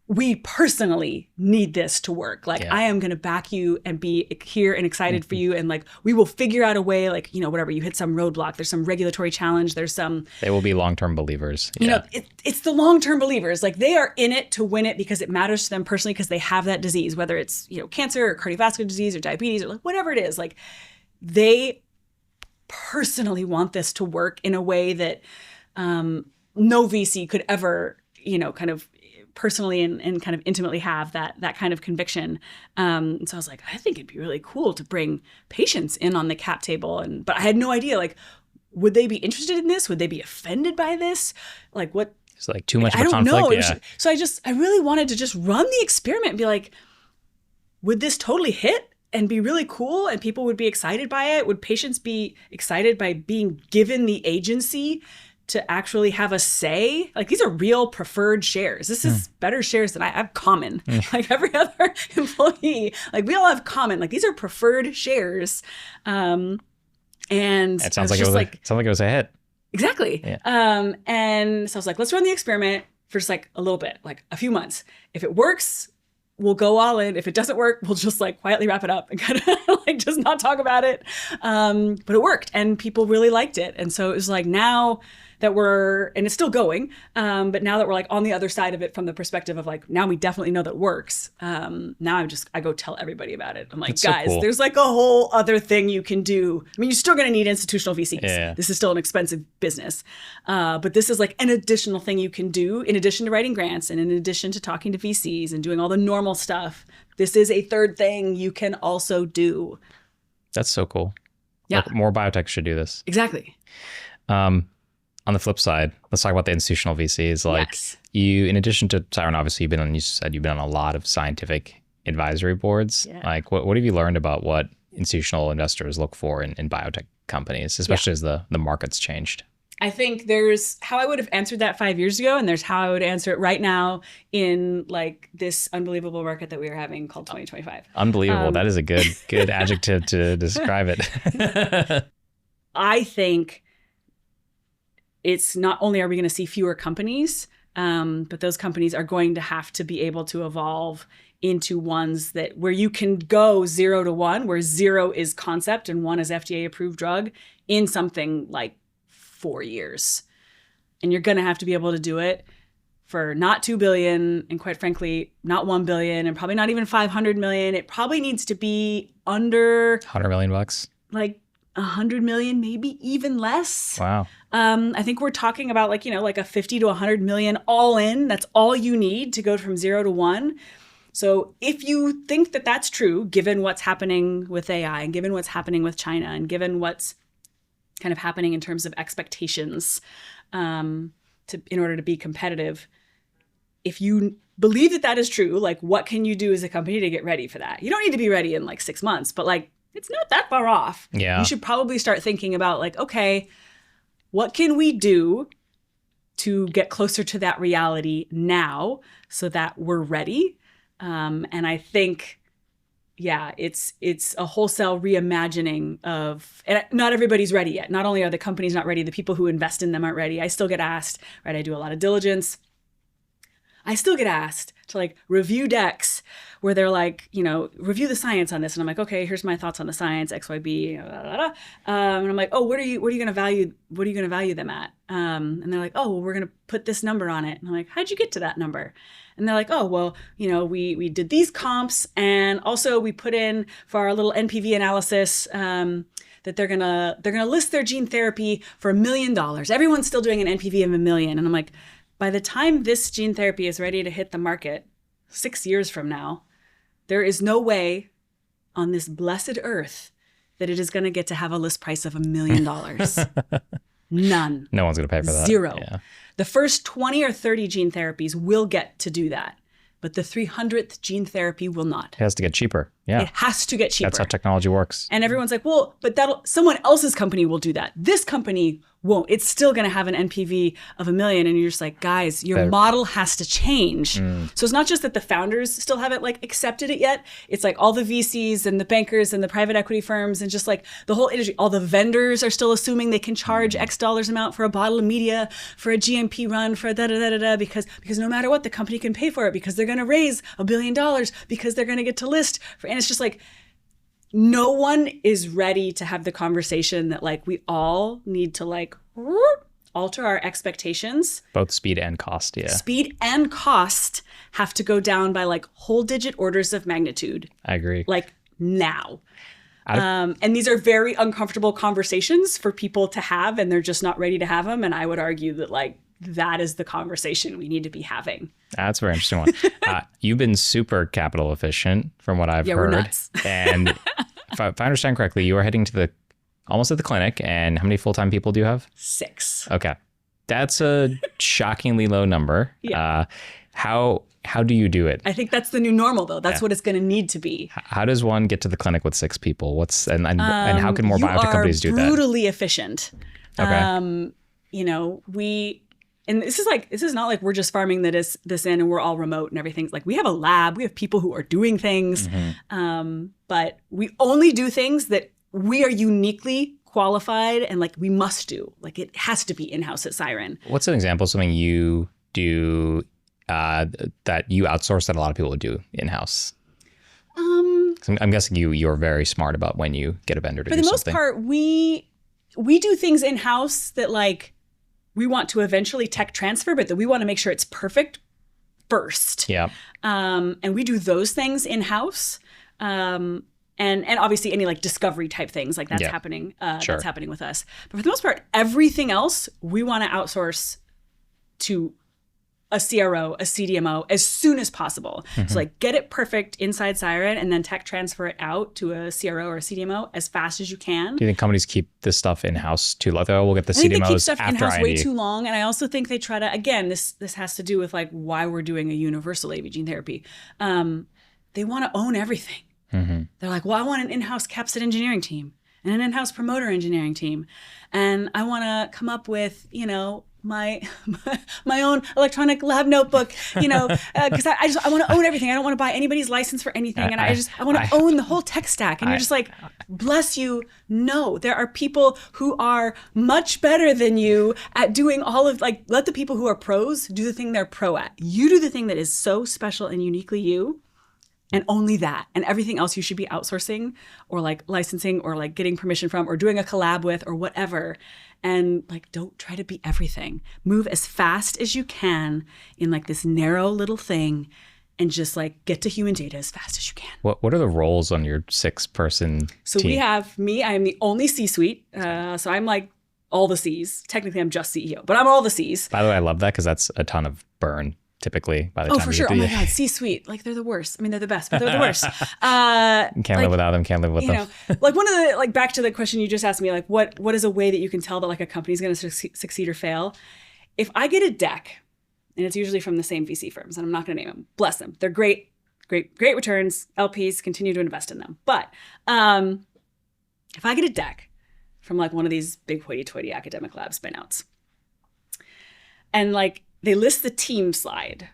S1: we personally need this to work. Like, I am going to back you and be here and excited for you. And like, we will figure out a way, like, you know, whatever, you hit some roadblock, there's some regulatory challenge, there's some...
S2: They will be long-term believers.
S1: You know, it's the long-term believers. Like, they are in it to win it because it matters to them personally because they have that disease, whether it's, you know, cancer or cardiovascular disease or diabetes or like whatever it is. Like, they personally want this to work in a way that no VC could ever, you know, kind of personally and kind of intimately have that kind of conviction. So I was like, I think it'd be really cool to bring patients in on the cap table. But I had no idea, like, would they be interested in this? Would they be offended by this? Like, what?
S2: It's like too much of
S1: a
S2: conflict.
S1: I don't know.
S2: Yeah.
S1: So I really wanted to just run the experiment and be like, would this totally hit and be really cool and people would be excited by it? Would patients be excited by being given the agency to actually have a say? Like, these are real preferred shares. This is better shares than I have common. Like every other employee, like we all have common. Like, these are preferred shares. And
S2: it sounds like it was a hit.
S1: Exactly.
S2: Yeah.
S1: And so I was like, let's run the experiment for just like a little bit, like a few months. If it works, we'll go all in. If it doesn't work, we'll just like quietly wrap it up and kind of like just not talk about it. But it worked and people really liked it. And so it was like, now that and it's still going, but now that we're like on the other side of it from the perspective of like, now we definitely know that it works. Now I go tell everybody about it. I'm like, guys, cool. There's like a whole other thing you can do. I mean, you're still going to need institutional VCs. Yeah. This is still an expensive business. But this is like an additional thing you can do in addition to writing grants and in addition to talking to VCs and doing all the normal stuff. This is a third thing you can also do.
S2: That's so cool.
S1: Yeah.
S2: Like, more biotech should do this.
S1: Exactly.
S2: On the flip side, let's talk about the institutional VCs. Like, you, in addition to Siren, obviously you said you've been on a lot of scientific advisory boards. Yeah. Like, what have you learned about what institutional investors look for in biotech companies, especially as the market's changed?
S1: I think there's how I would have answered that 5 years ago, and there's how I would answer it right now in like this unbelievable market that we are having called 2025.
S2: Unbelievable. That is a good adjective to describe it.
S1: I think it's not only are we going to see fewer companies, but those companies are going to have to be able to evolve into ones where you can go 0 to 1, where 0 is concept and 1 is FDA approved drug in something like 4 years. And you're going to have to be able to do it for not 2 billion and quite frankly, not 1 billion and probably not even 500 million. It probably needs to be under
S2: $100 million,
S1: like 100 million, maybe even less.
S2: Wow.
S1: I think we're talking about like, you know, like a 50 to 100 million all in. That's all you need to go from 0 to 1. So if you think that that's true, given what's happening with AI and given what's happening with China and given what's kind of happening in terms of expectations in order to be competitive, if you believe that that is true, like what can you do as a company to get ready for that? You don't need to be ready in like 6 months, but like it's not that far off.
S2: Yeah.
S1: You should probably start thinking about like, okay, what can we do to get closer to that reality now so that we're ready? And I think, yeah, it's a wholesale reimagining of, and not everybody's ready yet. Not only are the companies not ready, the people who invest in them aren't ready. I still get asked, right? I do a lot of diligence. I still get asked to like review decks where they're like, you know, review the science on this. And I'm like, okay, here's my thoughts on the science, XYB, blah, blah, blah. And I'm like, oh, what are you going to value? What are you going to value them at? And they're like, oh, well, we're going to put this number on it. And I'm like, how'd you get to that number? And they're like, oh, well, you know, we did these comps. And also we put in for our little NPV analysis, that they're gonna list their gene therapy for $1 million. Everyone's still doing an NPV of $1 million. And I'm like, by the time this gene therapy is ready to hit the market 6 years from now, there is no way on this blessed earth that it is going to get to have a list price of $1 million. None.
S2: No one's going to pay for that.
S1: 0.
S2: Yeah.
S1: The first 20 or 30 gene therapies will get to do that, but the 300th gene therapy will not.
S2: It has to get cheaper. Yeah.
S1: It has to get cheaper.
S2: That's how technology works.
S1: And everyone's like, well, but someone else's company will do that. This company won't. It's still going to have an NPV of $1 million. And you're just like, guys, your model has to change. So it's not just that the founders still haven't like accepted it yet. It's like all the VCs and the bankers and the private equity firms and just like the whole industry, all the vendors are still assuming they can charge X dollars amount for a bottle of media, for a GMP run, for a da-da-da-da-da, because no matter what, the company can pay for it because they're going to raise $1 billion because they're going to get to list. And it's just like, no one is ready to have the conversation that like we all need to like alter our expectations.
S2: Both speed and cost, yeah.
S1: Speed and cost have to go down by like whole digit orders of magnitude.
S2: I agree.
S1: Like now. And these are very uncomfortable conversations for people to have, and they're just not ready to have them. And I would argue that like that is the conversation we need to be having.
S2: That's a very interesting one. You've been super capital efficient from what I've heard.
S1: We're nuts.
S2: And if I understand correctly, you are heading to almost at the clinic. And how many full-time people do you have?
S1: 6.
S2: Okay. That's a shockingly low number.
S1: Yeah.
S2: How do you do it?
S1: I think that's the new normal, though. That's what it's going to need to be.
S2: How does one get to the clinic with 6 people? And how can more biotech companies do that?
S1: You are brutally efficient.
S2: Okay.
S1: And this is not like we're just farming this in and we're all remote and everything. Like we have a lab, we have people who are doing things, but we only do things that we are uniquely qualified and like we must do. Like it has to be in-house at Siren.
S2: What's an example of something you do that you outsource that a lot of people would do in-house? I'm guessing you're very smart about when you get a vendor to do something.
S1: For the most part, we do things in-house that like we want to eventually tech transfer, but that we want to make sure it's perfect first.
S2: Yeah.
S1: And we do those things in-house. And obviously any like discovery type things like that's happening.
S2: Sure.
S1: That's happening with us. But for the most part, everything else we want to outsource to a CRO, a CDMO as soon as possible. So like get it perfect inside Siren and then tech transfer it out to a CRO or a CDMO as fast as you can.
S2: Do you think companies keep this stuff in-house too long? We'll get the CDMOs
S1: I think they keep stuff
S2: after
S1: in-house
S2: IND.
S1: way too long. And I also think they try to, again, this has to do with like why we're doing a universal AAV gene therapy. They want to own everything. They're like, well, I want an in-house capsid engineering team and an in-house promoter engineering team. And I want to come up with, my own electronic lab notebook, because I want to own everything. I don't want to buy anybody's license for anything. And I want to own the whole tech stack. And you're just like, bless you. No, there are people who are much better than you at doing all of like, let the people who are pros do the thing they're pro at. You do the thing that is so special and uniquely you. And only that. And everything else you should be outsourcing or like licensing or like getting permission from or doing a collab with or whatever. And like, don't try to be everything. Move as fast as you can in like this narrow little thing and just like get to human data as fast as you can.
S2: What are the roles on your 6-person team?
S1: So we have me. I am the only C-suite. So I'm like all the C's. Technically, I'm just CEO, but I'm all the C's.
S2: By the way, I love that because that's a ton of burn. Typically, by the time
S1: for sure. Oh my God, C-suite. Like they're the worst. I mean, they're the best, but they're the worst.
S2: Can't live without them. Can't live with them.
S1: Like one of the like back to the question you just asked me, like what is a way that you can tell that like a company's going to succeed or fail? If I get a deck, and it's usually from the same VC firms, and I'm not going to name them. Bless them. They're great returns. LPs continue to invest in them. But if I get a deck from like one of these big hoity-toity academic lab spinouts, and like they list the team slide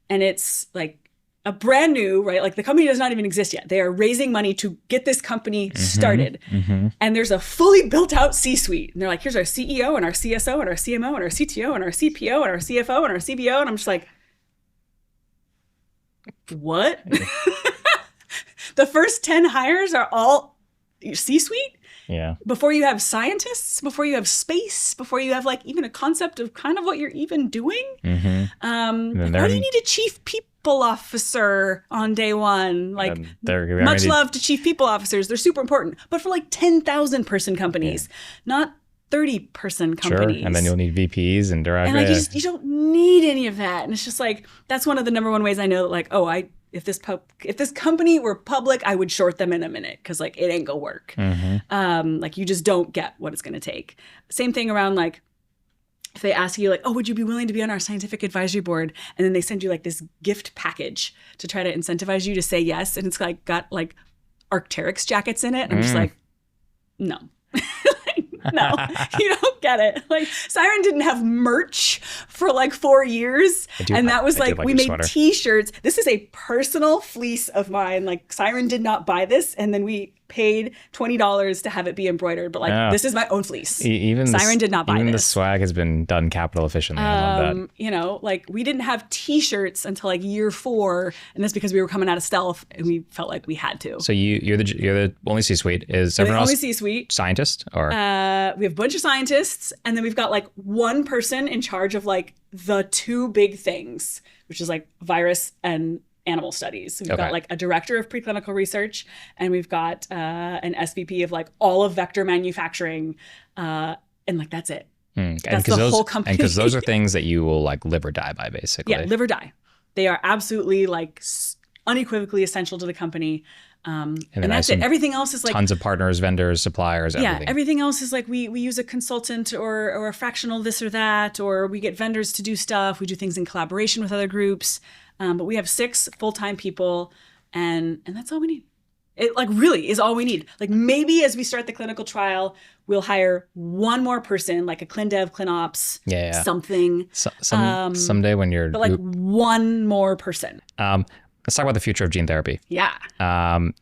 S1: and it's like a brand new, right? Like the company does not even exist yet. They are raising money to get this company started. And there's a fully built out C-suite. And they're like, here's our CEO and our CSO and our CMO and our CTO and our CPO and our CFO and our CBO. And I'm just like, what? The first 10 hires are all C-suite?
S2: Yeah.
S1: Before you have scientists, before you have space, before you have like even a concept of kind of what you're even doing. Why do you need a chief people officer on day one? Like much love to chief people officers. They're super important. But for like 10,000 person companies, not 30-person companies.
S2: Sure. And then you'll need VPs and directors.
S1: And like you don't need any of that. And it's just like, that's one of the number one ways I know that like, if this company were public, I would short them in a minute because like it ain't gonna work. Like you just don't get what it's gonna take. Same thing around like if they ask you like, oh, would you be willing to be on our scientific advisory board? And then they send you like this gift package to try to incentivize you to say yes, and it's like got like Arc'teryx jackets in it. And I'm just like, no. No, you don't get it. Like Siren didn't have merch for like 4 years. And that was like, we made
S2: sweater.
S1: t-shirts. This is a personal fleece of mine. Like Siren did not buy this. And then we paid $20 to have it be embroidered. But like, this is my own fleece. Siren did not buy
S2: even
S1: this.
S2: The swag has been done capital efficiently. I love that.
S1: You know, like we didn't have t-shirts until like year 4. And that's because we were coming out of stealth and we felt like we had to.
S2: So you're the only C-suite. Is everyone else
S1: only C-suite
S2: scientist or?
S1: We have a bunch of scientists, and then we've got like one person in charge of like the 2 big things, which is like virus and animal studies. We've got like a director of preclinical research, and we've got an SVP of like all of vector manufacturing, and like that's it. That's the whole company.
S2: And because those are things that you will like live or die by, basically.
S1: Yeah, live or die. They are absolutely like unequivocally essential to the company. And that's it. Everything else is like
S2: tons of partners, vendors, suppliers, everything.
S1: Yeah, everything else is like we use a consultant or a fractional this or that, or we get vendors to do stuff. We do things in collaboration with other groups. But we have 6 full-time people, and that's all we need. It like really is all we need. Like maybe as we start the clinical trial, we'll hire one more person, like a clin dev, clin ops, something.
S2: Someday when you're...
S1: But like one more person.
S2: Let's talk about the future of gene therapy.
S1: Yeah.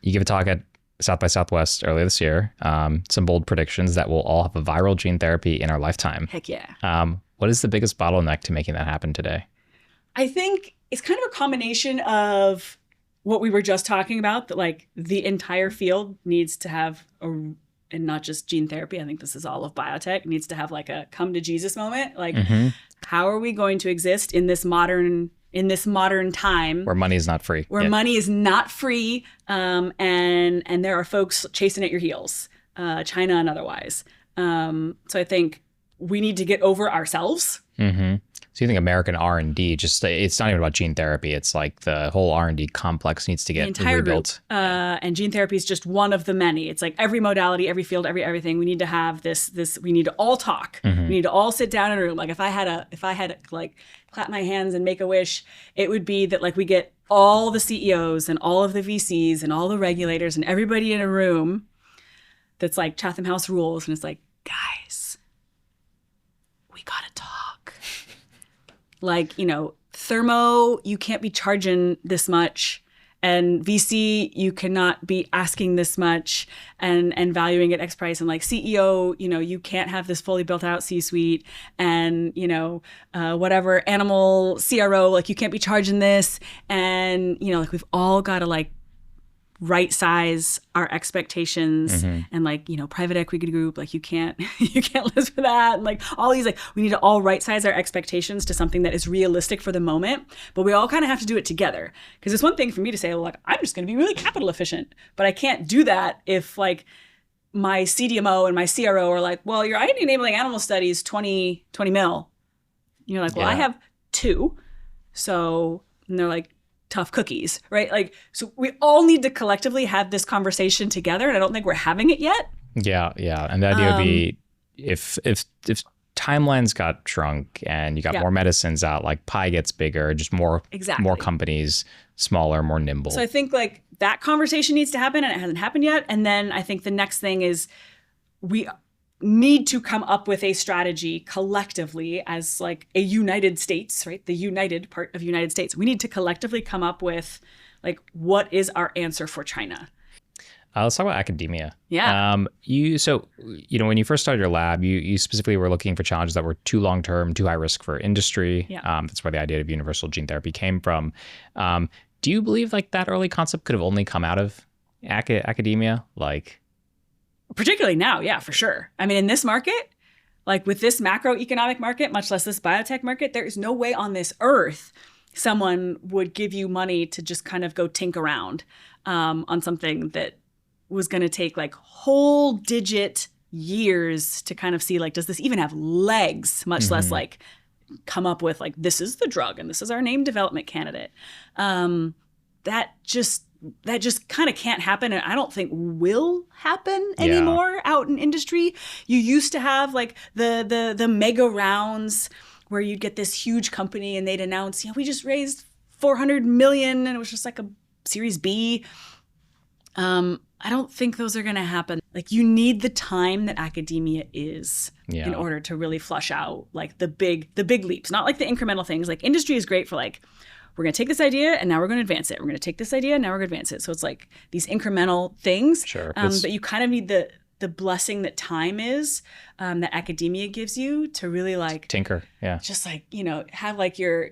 S2: You gave a talk at South by Southwest earlier this year. Some bold predictions that we'll all have a viral gene therapy in our lifetime.
S1: Heck yeah.
S2: What is the biggest bottleneck to making that happen today?
S1: I think it's kind of a combination of what we were just talking about, that like the entire field needs to have and not just gene therapy. I think this is all of biotech, needs to have like a come to Jesus moment. Like, how are we going to exist in this modern time
S2: where money is not free,
S1: money is not free, and there are folks chasing at your heels, China and otherwise. So I think we need to get over ourselves.
S2: So you think American R&D, just it's not even about gene therapy. It's like the whole R&D complex needs to get rebuilt.
S1: And gene therapy is just one of the many. It's like every modality, every field, everything. We need to have this. We need to all talk. We need to all sit down in a room. Like if I had to like clap my hands and make a wish, it would be that like we get all the CEOs and all of the VCs and all the regulators and everybody in a room. That's like Chatham House rules, and it's like, guys, we gotta talk. Like, you know, Thermo, you can't be charging this much. And VC, you cannot be asking this much and valuing at X price. And like CEO, you know, you can't have this fully built out C-suite. And, you know, whatever, animal CRO, like you can't be charging this. And, you know, like we've all got to like right size our expectations, and like, you know, private equity group, like you can't list for that. And like all these, like we need to all right size our expectations to something that is realistic for the moment, but we all kind of have to do it together. Because it's one thing for me to say, well, like, I'm just going to be really capital efficient, but I can't do that if like my CDMO and my CRO are like, well, your IND enabling animal studies, 20 mil. You're like, well, I have 2. So, and they're like, tough cookies, right? Like, so we all need to collectively have this conversation together, and I don't think we're having it yet. Yeah.
S2: And the idea would be if timelines got shrunk and you got more medicines out, like pie gets bigger, just more companies, smaller, more nimble.
S1: So I think like that conversation needs to happen, and it hasn't happened yet. And then I think the next thing is we need to come up with a strategy collectively as like a United States, right? The united part of United States. We need to collectively come up with like, what is our answer for China?
S2: Let's talk about academia.
S1: Yeah.
S2: When you first started your lab, you specifically were looking for challenges that were too long-term, too high risk for industry.
S1: Yeah.
S2: That's where the idea of universal gene therapy came from. Do you believe like that early concept could have only come out of academia? Like,
S1: particularly now, yeah, for sure. I mean, in this market, like with this macroeconomic market, much less this biotech market, there is no way on this earth someone would give you money to just kind of go tink around on something that was going to take like whole digit years to kind of see like, does this even have legs, much less like come up with like, this is the drug and this is our name development candidate. That just kind of can't happen, and I don't think will happen anymore out in industry. You used to have like the mega rounds where you'd get this huge company and they'd announce, we just raised $400 million, and it was just like a Series B. I I don't think those are going to happen. Like, you need the time that academia is in order to really flush out like the big leaps, not like the incremental things. Like, industry is great for like, we're going to take this idea and now we're going to advance it. We're going to take this idea and now we're going to advance it. So it's like these incremental things.
S2: Sure.
S1: But you kind of need the blessing that time is, that academia gives you to really like
S2: tinker. Yeah.
S1: Just like, have like you're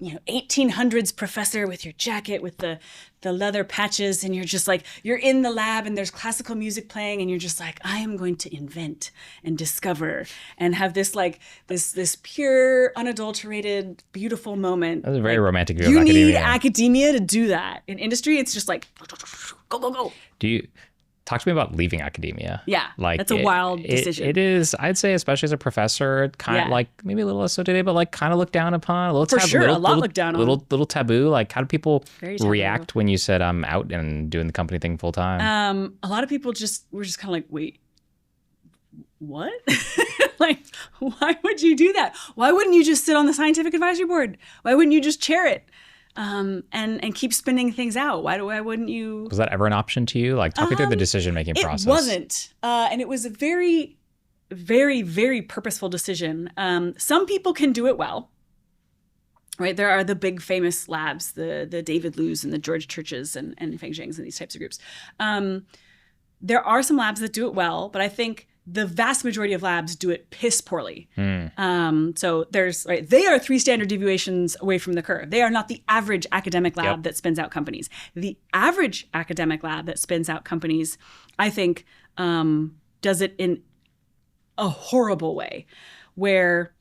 S1: a 1800s professor with your jacket with the leather patches, and you're just like, you're in the lab and there's classical music playing and you're just like, I am going to invent and discover and have this like this pure, unadulterated, beautiful moment.
S2: That's a very romantic view
S1: of
S2: academia.
S1: You need academia to do that. In industry, it's just like, go, go, go.
S2: Talk to me about leaving academia.
S1: Yeah, like that's a wild decision.
S2: It is, I'd say, especially as a professor, kind of like maybe a little less so today, but like kind of looked down upon, a little
S1: for sure, a lot looked down on,
S2: little taboo. Like, how do people react when you said I'm out and doing the company thing full time?
S1: A lot of people were just kind of like, wait, what? Like, why would you do that? Why wouldn't you just sit on the scientific advisory board? Why wouldn't you just chair it? And keep spinning things out. Why wouldn't you?
S2: Was that ever an option to you? Like, talk me through the decision-making process.
S1: It wasn't. And it was a very, very, very purposeful decision. Some people can do it well, right? There are the big famous labs, the David Liu's and the George Churches and Feng Zhang's and these types of groups. There are some labs that do it well, but I think the vast majority of labs do it piss poorly. So they are 3 standard deviations away from the curve. They are not the average academic lab that spins out companies. The average academic lab that spins out companies, I think, does it in a horrible way, where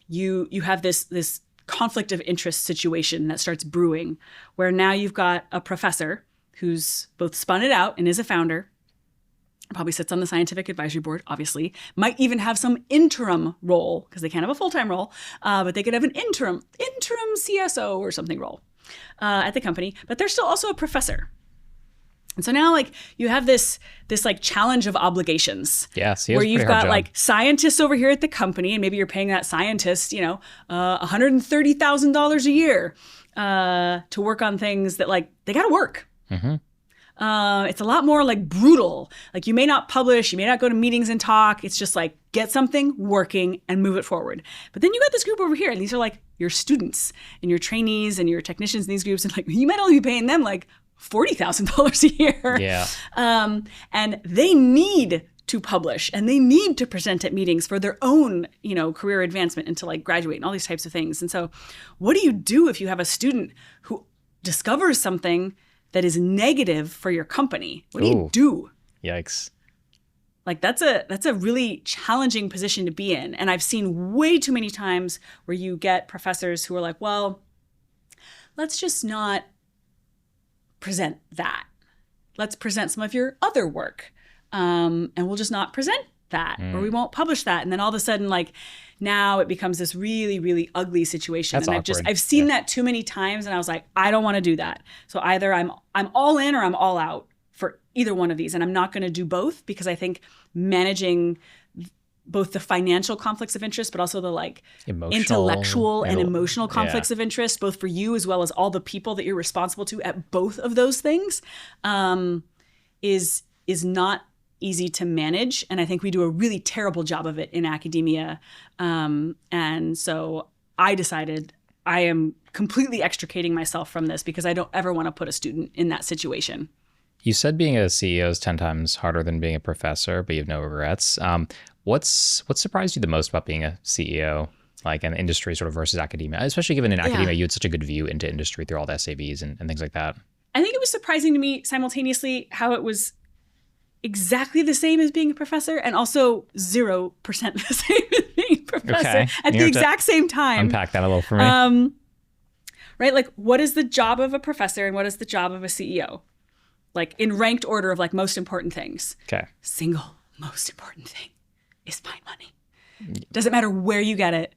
S1: you have this conflict of interest situation that starts brewing, where now you've got a professor who's both spun it out and is a founder, probably sits on the scientific advisory board, obviously, might even have some interim role, because they can't have a full-time role, but they could have an interim CSO or something role at the company, but they're still also a professor. And so now, like, you have this like challenge of obligations.
S2: Yeah,
S1: where you've got like scientists over here at the company, and maybe you're paying that scientist, $130,000 a year to work on things that, like, they got to work.
S2: Mm-hmm.
S1: It's a lot more like brutal. Like, you may not publish, you may not go to meetings and talk. It's just like, get something working and move it forward. But then you got this group over here, and these are like your students and your trainees and your technicians in these groups. And like, you might only be paying them like $40,000 a year.
S2: Yeah.
S1: And they need to publish and they need to present at meetings for their own, career advancement and to like graduate and all these types of things. And so what do you do if you have a student who discovers something that is negative for your company? What do you do?
S2: Yikes.
S1: Like, that's a really challenging position to be in. And I've seen way too many times where you get professors who are like, well, let's just not present that. Let's present some of your other work. And we'll just not present that, or we won't publish that. And then all of a sudden, like, now it becomes this really, really ugly situation.
S2: That's
S1: and
S2: awkward.
S1: I've seen that too many times, and I was like, I don't want to do that. So either I'm all in or I'm all out for either one of these. And I'm not going to do both, because I think managing both the financial conflicts of interest, but also the like intellectual and emotional conflicts of interest, both for you as well as all the people that you're responsible to at both of those things, is not easy to manage. And I think we do a really terrible job of it in academia. And so I decided I am completely extricating myself from this, because I don't ever want to put a student in that situation.
S2: You said being a CEO is 10 times harder than being a professor, but you have no regrets. What surprised you the most about being a CEO, like an industry sort of versus academia, especially given in academia, you had such a good view into industry through all the SAVs and things like that?
S1: I think it was surprising to me simultaneously how it was exactly the same as being a professor, and also 0% the same as being a professor at the exact same time.
S2: Unpack that a little for me.
S1: Right? Like, what is the job of a professor and what is the job of a CEO? Like, in ranked order of like most important things.
S2: Okay.
S1: Single most important thing is find money. Doesn't matter where you get it.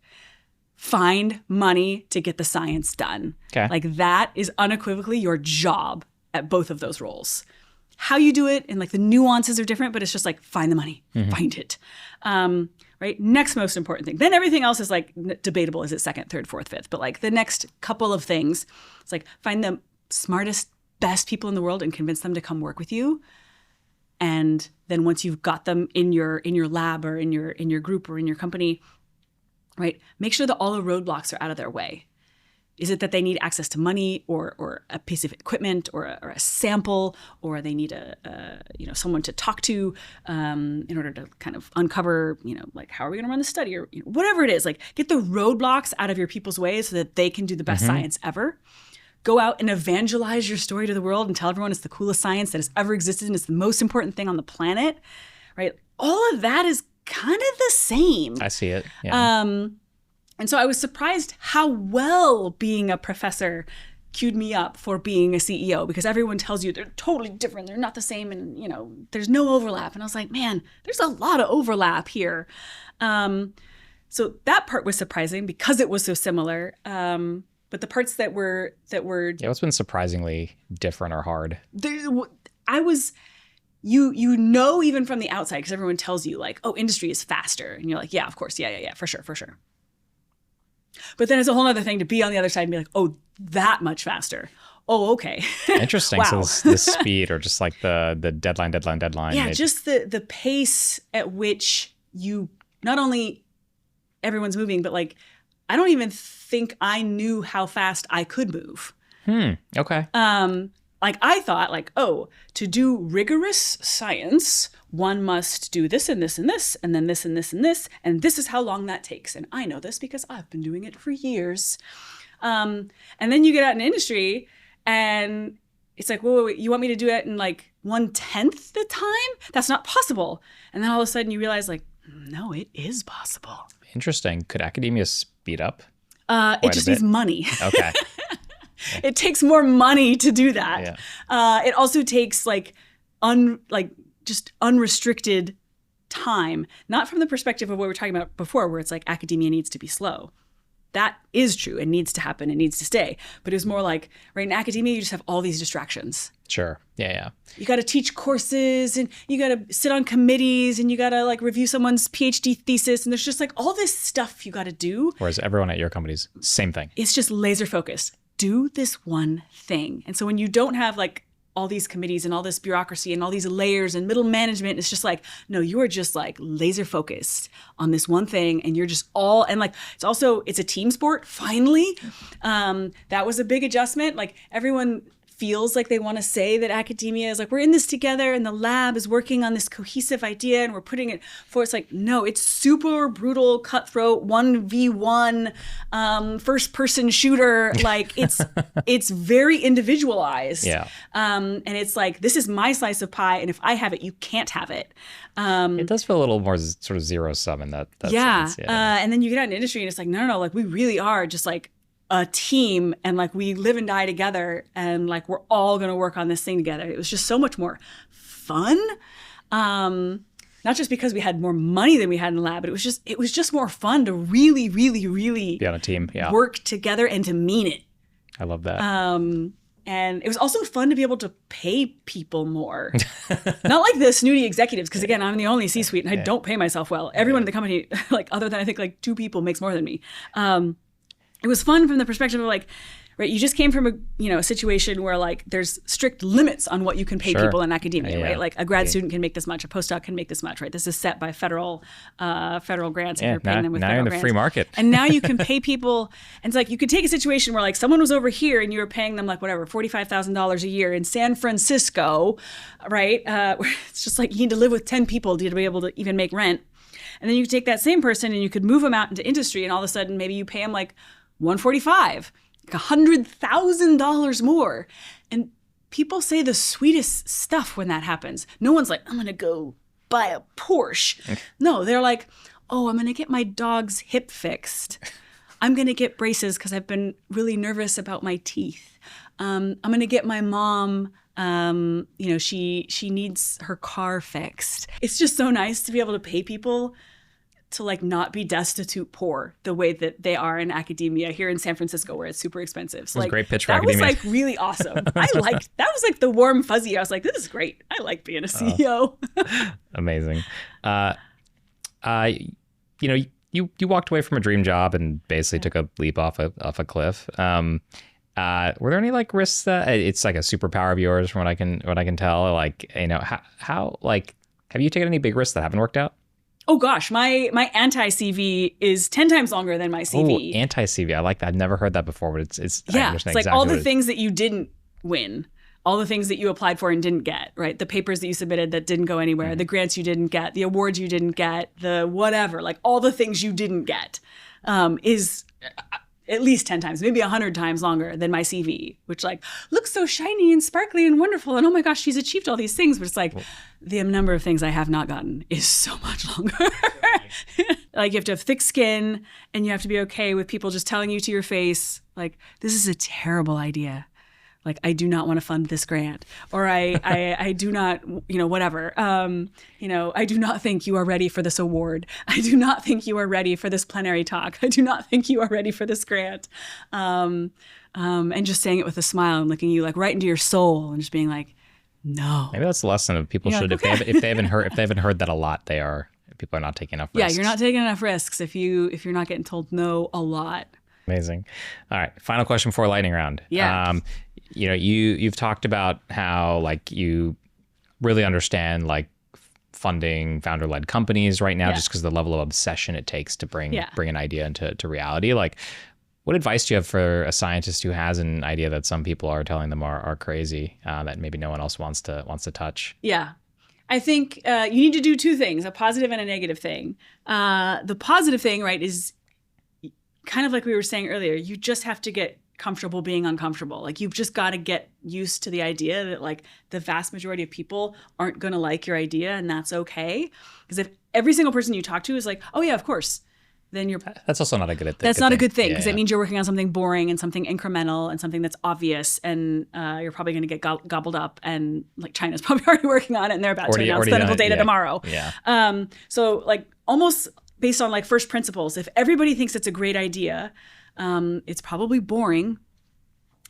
S1: Find money to get the science done.
S2: Okay.
S1: Like, that is unequivocally your job at both of those roles. How you do it and like the nuances are different, but it's just like, find the money, find it. Right? Next most important thing. Then everything else is like debatable. Is it second, third, fourth, fifth? But like the next couple of things, it's like, find the smartest best people in the world and convince them to come work with you. And then once you've got them in your lab or in your group or in your company, right, make sure that all the roadblocks are out of their way. Is it that they need access to money or a piece of equipment or a sample, or they need someone to talk to in order to kind of uncover, like, how are we going to run the study, or whatever it is. Like, get the roadblocks out of your people's way so that they can do the best science ever. Go out and evangelize your story to the world and tell everyone it's the coolest science that has ever existed and it's the most important thing on the planet, right? All of that is kind of the same.
S2: I see it. Yeah.
S1: And so I was surprised how well being a professor queued me up for being a CEO, because everyone tells you they're totally different. They're not the same. And, there's no overlap. And I was like, man, there's a lot of overlap here. So that part was surprising because it was so similar. But the parts that were
S2: what's been surprisingly different or hard?
S1: Even from the outside, because everyone tells you like, oh, industry is faster. And you're like, yeah, of course. Yeah, for sure. But then it's a whole other thing to be on the other side and be like, oh, that much faster. Oh, okay.
S2: Interesting.
S1: Wow.
S2: So the speed, or just like the deadline.
S1: Yeah, just the pace at which you, not only everyone's moving, but like, I don't even think I knew how fast I could move.
S2: Okay.
S1: Like, I thought, like, oh, to do rigorous science, one must do this and this and this, and then this and this and this, and this is how long that takes. And I know this because I've been doing it for years. And then you get out in industry, and it's like, wait, you want me to do it in like 1/10 the time? That's not possible. And then all of a sudden you realize, like, no, it is possible.
S2: Interesting. Could academia speed up?
S1: It just needs money.
S2: Okay.
S1: It takes more money to do that. Yeah. It also takes just unrestricted time, not from the perspective of what we were talking about before, where it's like academia needs to be slow. That is true and needs to happen and needs to stay. But it was more like, right, in academia, you just have all these distractions.
S2: Sure. Yeah.
S1: You got to teach courses, and you got to sit on committees, and you got to like review someone's PhD thesis. And there's just like all this stuff you got to do.
S2: Whereas everyone at your company's same thing.
S1: It's just laser focused. Do this one thing. And so when you don't have like all these committees and all this bureaucracy and all these layers and middle management, it's just like, no, you are just like laser focused on this one thing, and you're just all, and like, it's a team sport, finally. That was a big adjustment. Like, everyone feels like they want to say that academia is like, we're in this together and the lab is working on this cohesive idea and we're putting it forward. It's like, no, it's super brutal, cutthroat, 1v1, first person shooter. Like, it's very individualized.
S2: Yeah.
S1: And it's like, this is my slice of pie, and if I have it, you can't have it.
S2: It does feel a little more sort of zero sum in that sense. Yeah.
S1: And then you get out in industry and it's like, no, like, we really are just like a team, and like, we live and die together, and like, we're all going to work on this thing together. It was just so much more fun. Not just because we had more money than we had in the lab, but it was just more fun to really, really, really
S2: be on a team,
S1: work together and to mean it.
S2: I love that.
S1: And it was also fun to be able to pay people more. Not like the snooty executives, because again, I'm the only C-suite and I don't pay myself well. Everyone in the company, like, other than I think like 2 people, makes more than me. It was fun from the perspective of like, right, you just came from a situation where like there's strict limits on what you can pay people in academia, right? Like, a grad student can make this much, a postdoc can make this much, right? This is set by federal grants, and you're paying them with
S2: now
S1: federal
S2: you're in the
S1: grants.
S2: free market.
S1: And now you can pay people, and it's like, you could take a situation where like someone was over here and you were paying them like whatever, $45,000 a year in San Francisco, right? It's just like, you need to live with 10 people to be able to even make rent. And then you could take that same person and you could move them out into industry, and all of a sudden maybe you pay them like $145,000, $100,000 more. And people say the sweetest stuff when that happens. No one's like, I'm going to go buy a Porsche. No, they're like, oh, I'm going to get my dog's hip fixed. I'm going to get braces because I've been really nervous about my teeth. I'm going to get my mom, she needs her car fixed. It's just so nice to be able to pay people to like not be destitute poor the way that they are in academia here in San Francisco, where it's super expensive. So,
S2: like, great pitch for
S1: that
S2: academia.
S1: was like really awesome. That was like the warm fuzzy. I was like, this is great. I like being a CEO.
S2: Amazing. You walked away from a dream job and basically took a leap off a cliff. Were there any like risks that it's like a superpower of yours from what I can tell? Like, how like, have you taken any big risks that haven't worked out?
S1: Oh gosh, my anti-CV is 10 times longer than my CV.
S2: Oh, anti-CV. I like that. I've never heard that before, but it's
S1: yeah. It's like exactly all the things that you didn't win, all the things that you applied for and didn't get, right? The papers that you submitted that didn't go anywhere, the grants you didn't get, the awards you didn't get, the whatever, like all the things you didn't get is at least 10 times, maybe 100 times longer than my CV, which like looks so shiny and sparkly and wonderful. And oh my gosh, she's achieved all these things. But it's like the number of things I have not gotten is so much longer. Like you have to have thick skin and you have to be okay with people just telling you to your face, like, this is a terrible idea. Like, I do not want to fund this grant, or I do not, whatever. I do not think you are ready for this award. I do not think you are ready for this plenary talk. I do not think you are ready for this grant. And just saying it with a smile and looking you like right into your soul and just being like, no.
S2: Maybe that's the lesson of people should, like, okay. if they haven't heard that a lot, people are not taking enough risks.
S1: Yeah, you're not taking enough risks if you're not getting told no a lot.
S2: Amazing. All right. Final question for lightning round.
S1: Yeah.
S2: You've talked about how like you really understand like funding founder-led companies right now, just because of the level of obsession it takes to bring an idea into reality. Like, what advice do you have for a scientist who has an idea that some people are telling them are crazy, that maybe no one else wants to touch?
S1: Yeah. I think you need to do two things, a positive and a negative thing. The positive thing, right, is kind of like we were saying earlier, you just have to get comfortable being uncomfortable. Like, you've just got to get used to the idea that like the vast majority of people aren't going to like your idea, and that's okay. Because if every single person you talk to is like, oh yeah, of course, then
S2: that's also not a good thing.
S1: That's not a good thing, because it means you're working on something boring and something incremental and something that's obvious, and you're probably going to get gobbled up. And like China's probably already working on it, and they're about to announce clinical data tomorrow.
S2: Yeah.
S1: So like almost based on like first principles, if everybody thinks it's a great idea, it's probably boring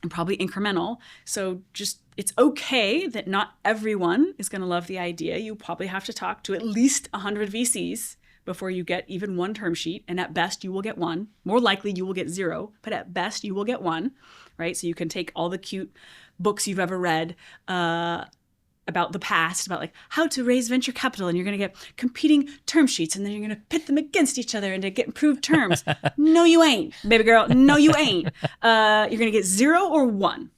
S1: and probably incremental. So just, it's okay that not everyone is going to love the idea. You probably have to talk to at least 100 VCs before you get even one term sheet. And at best, you will get one. More likely, you will get zero. But at best, you will get one, right? So you can take all the cute books you've ever read about the past, about like how to raise venture capital, and you're going to get competing term sheets, and then you're going to pit them against each other and to get improved terms. No, you ain't, baby girl. No, you ain't. You're going to get 0 or 1.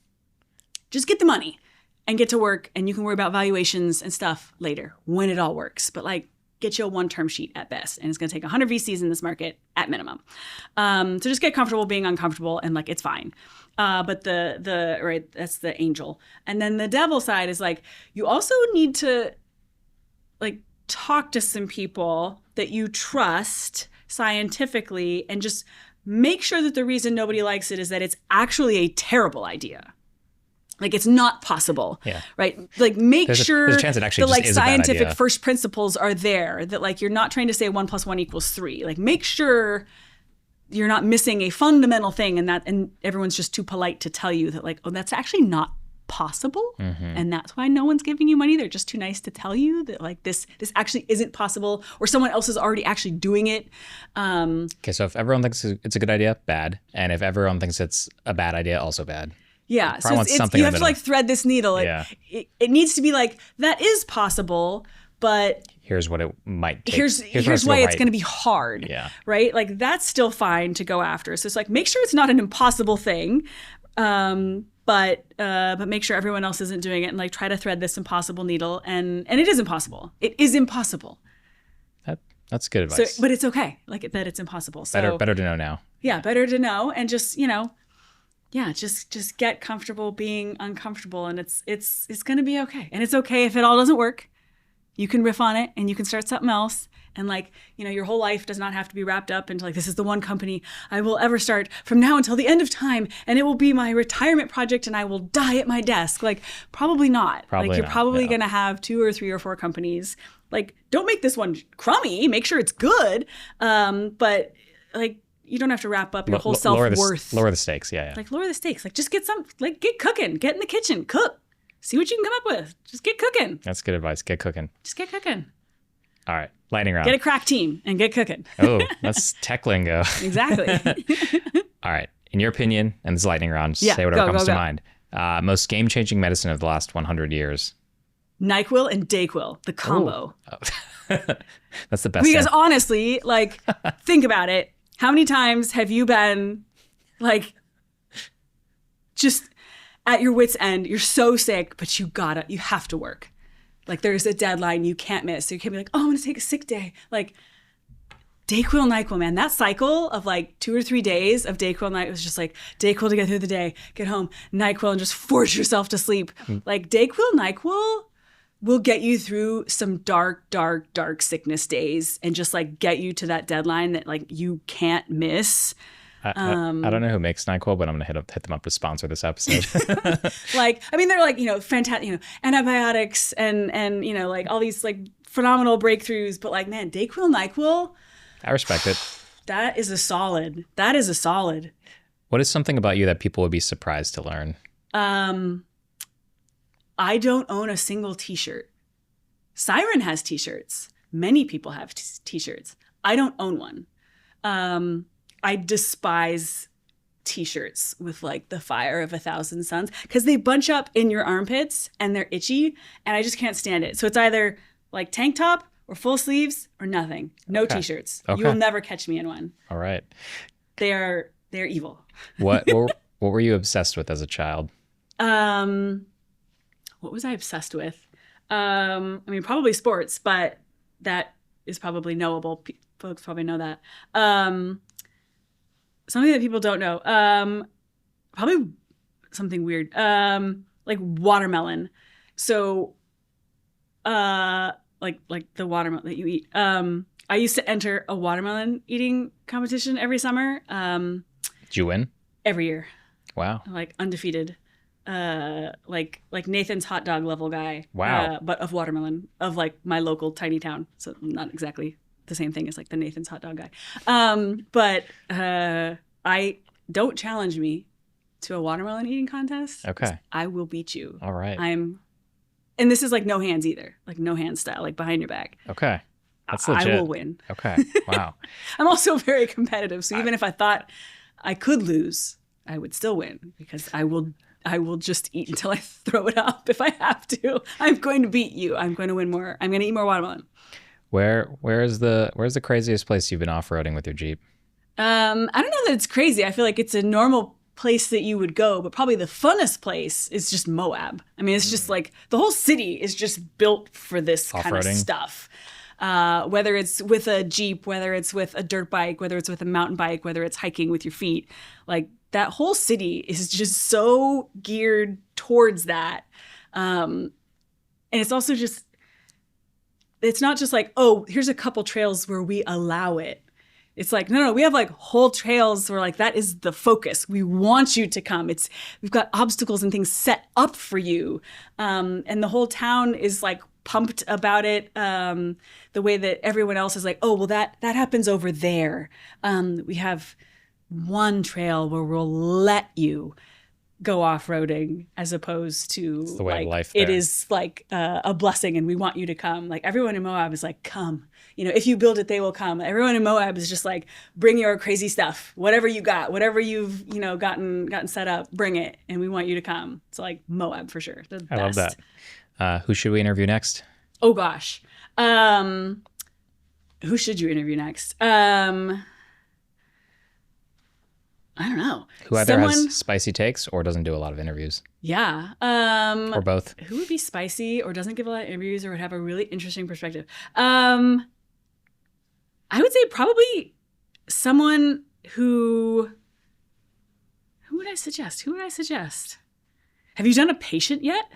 S1: Just get the money and get to work, and you can worry about valuations and stuff later when it all works. But like, get you a 1 term sheet at best, and it's going to take 100 VCs in this market at minimum. So just get comfortable being uncomfortable, and like, it's fine. But the right, that's the angel. And then the devil side is like, you also need to like talk to some people that you trust scientifically, and just make sure that the reason nobody likes it is that it's actually a terrible idea. Like, it's not possible, right? Like, make sure
S2: there's a chance it actually
S1: the like
S2: is a bad
S1: scientific
S2: idea.
S1: First principles are there, that like you're not trying to say 1 + 1 = 3. Like, make sure you're not missing a fundamental thing, and everyone's just too polite to tell you that like, oh, that's actually not possible. And that's why no one's giving you money. They're just too nice to tell you that like this actually isn't possible, or someone else is already actually doing it.
S2: Okay, so if everyone thinks it's a good idea, bad. And if everyone thinks it's a bad idea, also bad.
S1: Yeah, so you have to like thread this needle. It needs to be like, that is possible, but
S2: here's what it might take.
S1: Here's why it's going to be hard.
S2: Yeah.
S1: Right? Like, that's still fine to go after. So it's like, make sure it's not an impossible thing, but make sure everyone else isn't doing it, and like try to thread this impossible needle. And it is impossible. It is impossible.
S2: That's good advice.
S1: So, but it's okay, like that it's impossible. So
S2: better to know now.
S1: Yeah, better to know, and just just get comfortable being uncomfortable, and it's going to be okay. And it's okay if it all doesn't work. You can riff on it, and you can start something else. And like, your whole life does not have to be wrapped up into like, this is the one company I will ever start from now until the end of time, and it will be my retirement project, and I will die at my desk. Like, probably not. Like, you're probably going to have 2 or 3 or 4 companies. Like, don't make this one crummy. Make sure it's good. But like, you don't have to wrap up your whole self-worth.
S2: Lower the stakes, yeah.
S1: Like, lower the stakes. Like, just get cooking. Get in the kitchen. Cook. See what you can come up with. Just get cooking.
S2: That's good advice. Get cooking.
S1: Just get cooking.
S2: All right. Lightning round.
S1: Get a crack team and get cooking.
S2: Oh, that's tech lingo.
S1: Exactly.
S2: All right. In your opinion, and this is lightning round,
S1: Yeah,
S2: say whatever comes to
S1: go.
S2: mind. Most game-changing medicine of the last 100 years.
S1: NyQuil and DayQuil, the combo.
S2: Oh. That's the best.
S1: Because honestly, like, think about it. How many times have you been, like, just at your wit's end? You're so sick, but you have to work. Like, there's a deadline you can't miss. So you can't be like, oh, I'm going to take a sick day. Like, DayQuil, NyQuil, man. That cycle of like 2 or 3 days of DayQuil, NyQuil was just like DayQuil to get through the day, get home, NyQuil, and just force yourself to sleep. Like, DayQuil, NyQuil will get you through some dark, dark, dark sickness days and just like get you to that deadline that like you can't miss.
S2: I don't know who makes NyQuil, but I'm gonna hit them up to sponsor this episode.
S1: Like, I mean, they're like, fantastic, antibiotics and like all these like phenomenal breakthroughs. But like, man, DayQuil, NyQuil,
S2: I respect it.
S1: That is a solid.
S2: What is something about you that people would be surprised to learn?
S1: I don't own a single t-shirt. Siren has t-shirts. Many people have t-shirts. I don't own one. I despise t-shirts with like the fire of 1,000 suns because they bunch up in your armpits and they're itchy and I just can't stand it. So it's either like tank top or full sleeves or nothing. No t-shirts.
S2: Okay.
S1: You will never catch me in one.
S2: All right.
S1: They're evil.
S2: What were you obsessed with as a child?
S1: What was I obsessed with? I mean, probably sports, but that is probably knowable. Folks probably know that. Something that people don't know. Probably something weird. Like watermelon. So, like the watermelon that you eat. I used to enter a watermelon eating competition every summer.
S2: Did you win?
S1: Every year.
S2: Wow.
S1: Like undefeated. Like Nathan's hot dog level guy.
S2: Wow.
S1: But of watermelon, of like my local tiny town. So not exactly the same thing as like the Nathan's hot dog guy. But I don't challenge me to a watermelon eating contest.
S2: Okay.
S1: I will beat you.
S2: All right.
S1: And this is like no hands either, like no hands style, like behind your back.
S2: Okay. That's legit.
S1: I will win.
S2: Okay. Wow.
S1: I'm also very competitive. So even if I thought I could lose, I would still win because I will just eat until I throw it up if I have to. I'm going to beat you. I'm going to win more. I'm going to eat more watermelon.
S2: Where's the craziest place you've been off-roading with your Jeep?
S1: I don't know that it's crazy. I feel like it's a normal place that you would go, but probably the funnest place is just Moab. I mean, it's just like the whole city is just built for this kind of stuff. Whether it's with a Jeep, whether it's with a dirt bike, whether it's with a mountain bike, whether it's hiking with your feet, like that whole city is just so geared towards that. And it's also just, it's not just like, oh, here's a couple trails where we allow it. It's like, no, we have like whole trails where like that is the focus. We want you to come. We've got obstacles and things set up for you. And the whole town is like pumped about it. The way that everyone else is like, oh, well, that happens over there. We have one trail where we'll let you go off-roading as opposed to
S2: it's the way
S1: like
S2: of life there.
S1: It is like a blessing and we want you to come. Like everyone in Moab is like, come. If you build it, they will come. Everyone in Moab is just like, bring your crazy stuff, whatever you got, whatever you've gotten set up, bring it, and we want you to come. So like Moab for sure. The best.
S2: I love that. Who should we interview next?
S1: Oh gosh, who should you interview next? I don't know.
S2: Who either has spicy takes or doesn't do a lot of interviews.
S1: Yeah.
S2: Or both.
S1: Who would be spicy or doesn't give a lot of interviews or would have a really interesting perspective? I would say probably someone who would I suggest? Have you done a patient yet?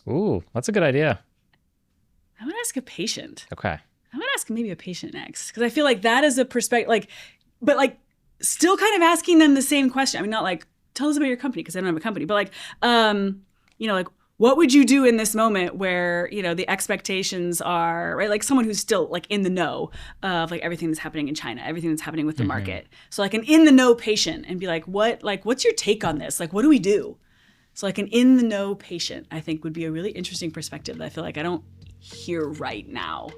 S2: Ooh, that's a good idea.
S1: I would ask a patient.
S2: Okay.
S1: I would ask maybe a patient next because I feel like that is a perspective, but still kind of asking them the same question. I mean, not like, tell us about your company because I don't have a company, but like, what would you do in this moment where, the expectations are, right? Like someone who's still like in the know of like everything that's happening in China, everything that's happening with the market. So like an in the know patient and be like, what's your take on this? Like, what do we do? So like an in the know patient, I think would be a really interesting perspective that I feel like I don't hear right now.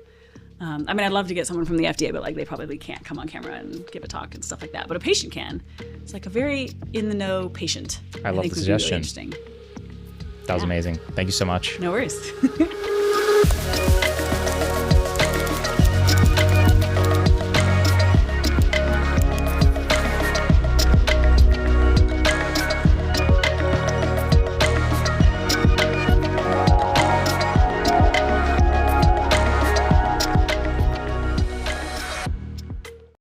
S1: I mean, I'd love to get someone from the FDA, but like they probably can't come on camera and give a talk and stuff like that. But a patient can. It's like a very in-the-know patient.
S2: I love
S1: think
S2: the
S1: would be really
S2: suggestion.
S1: interesting.
S2: That was amazing. Thank you so much.
S1: No worries.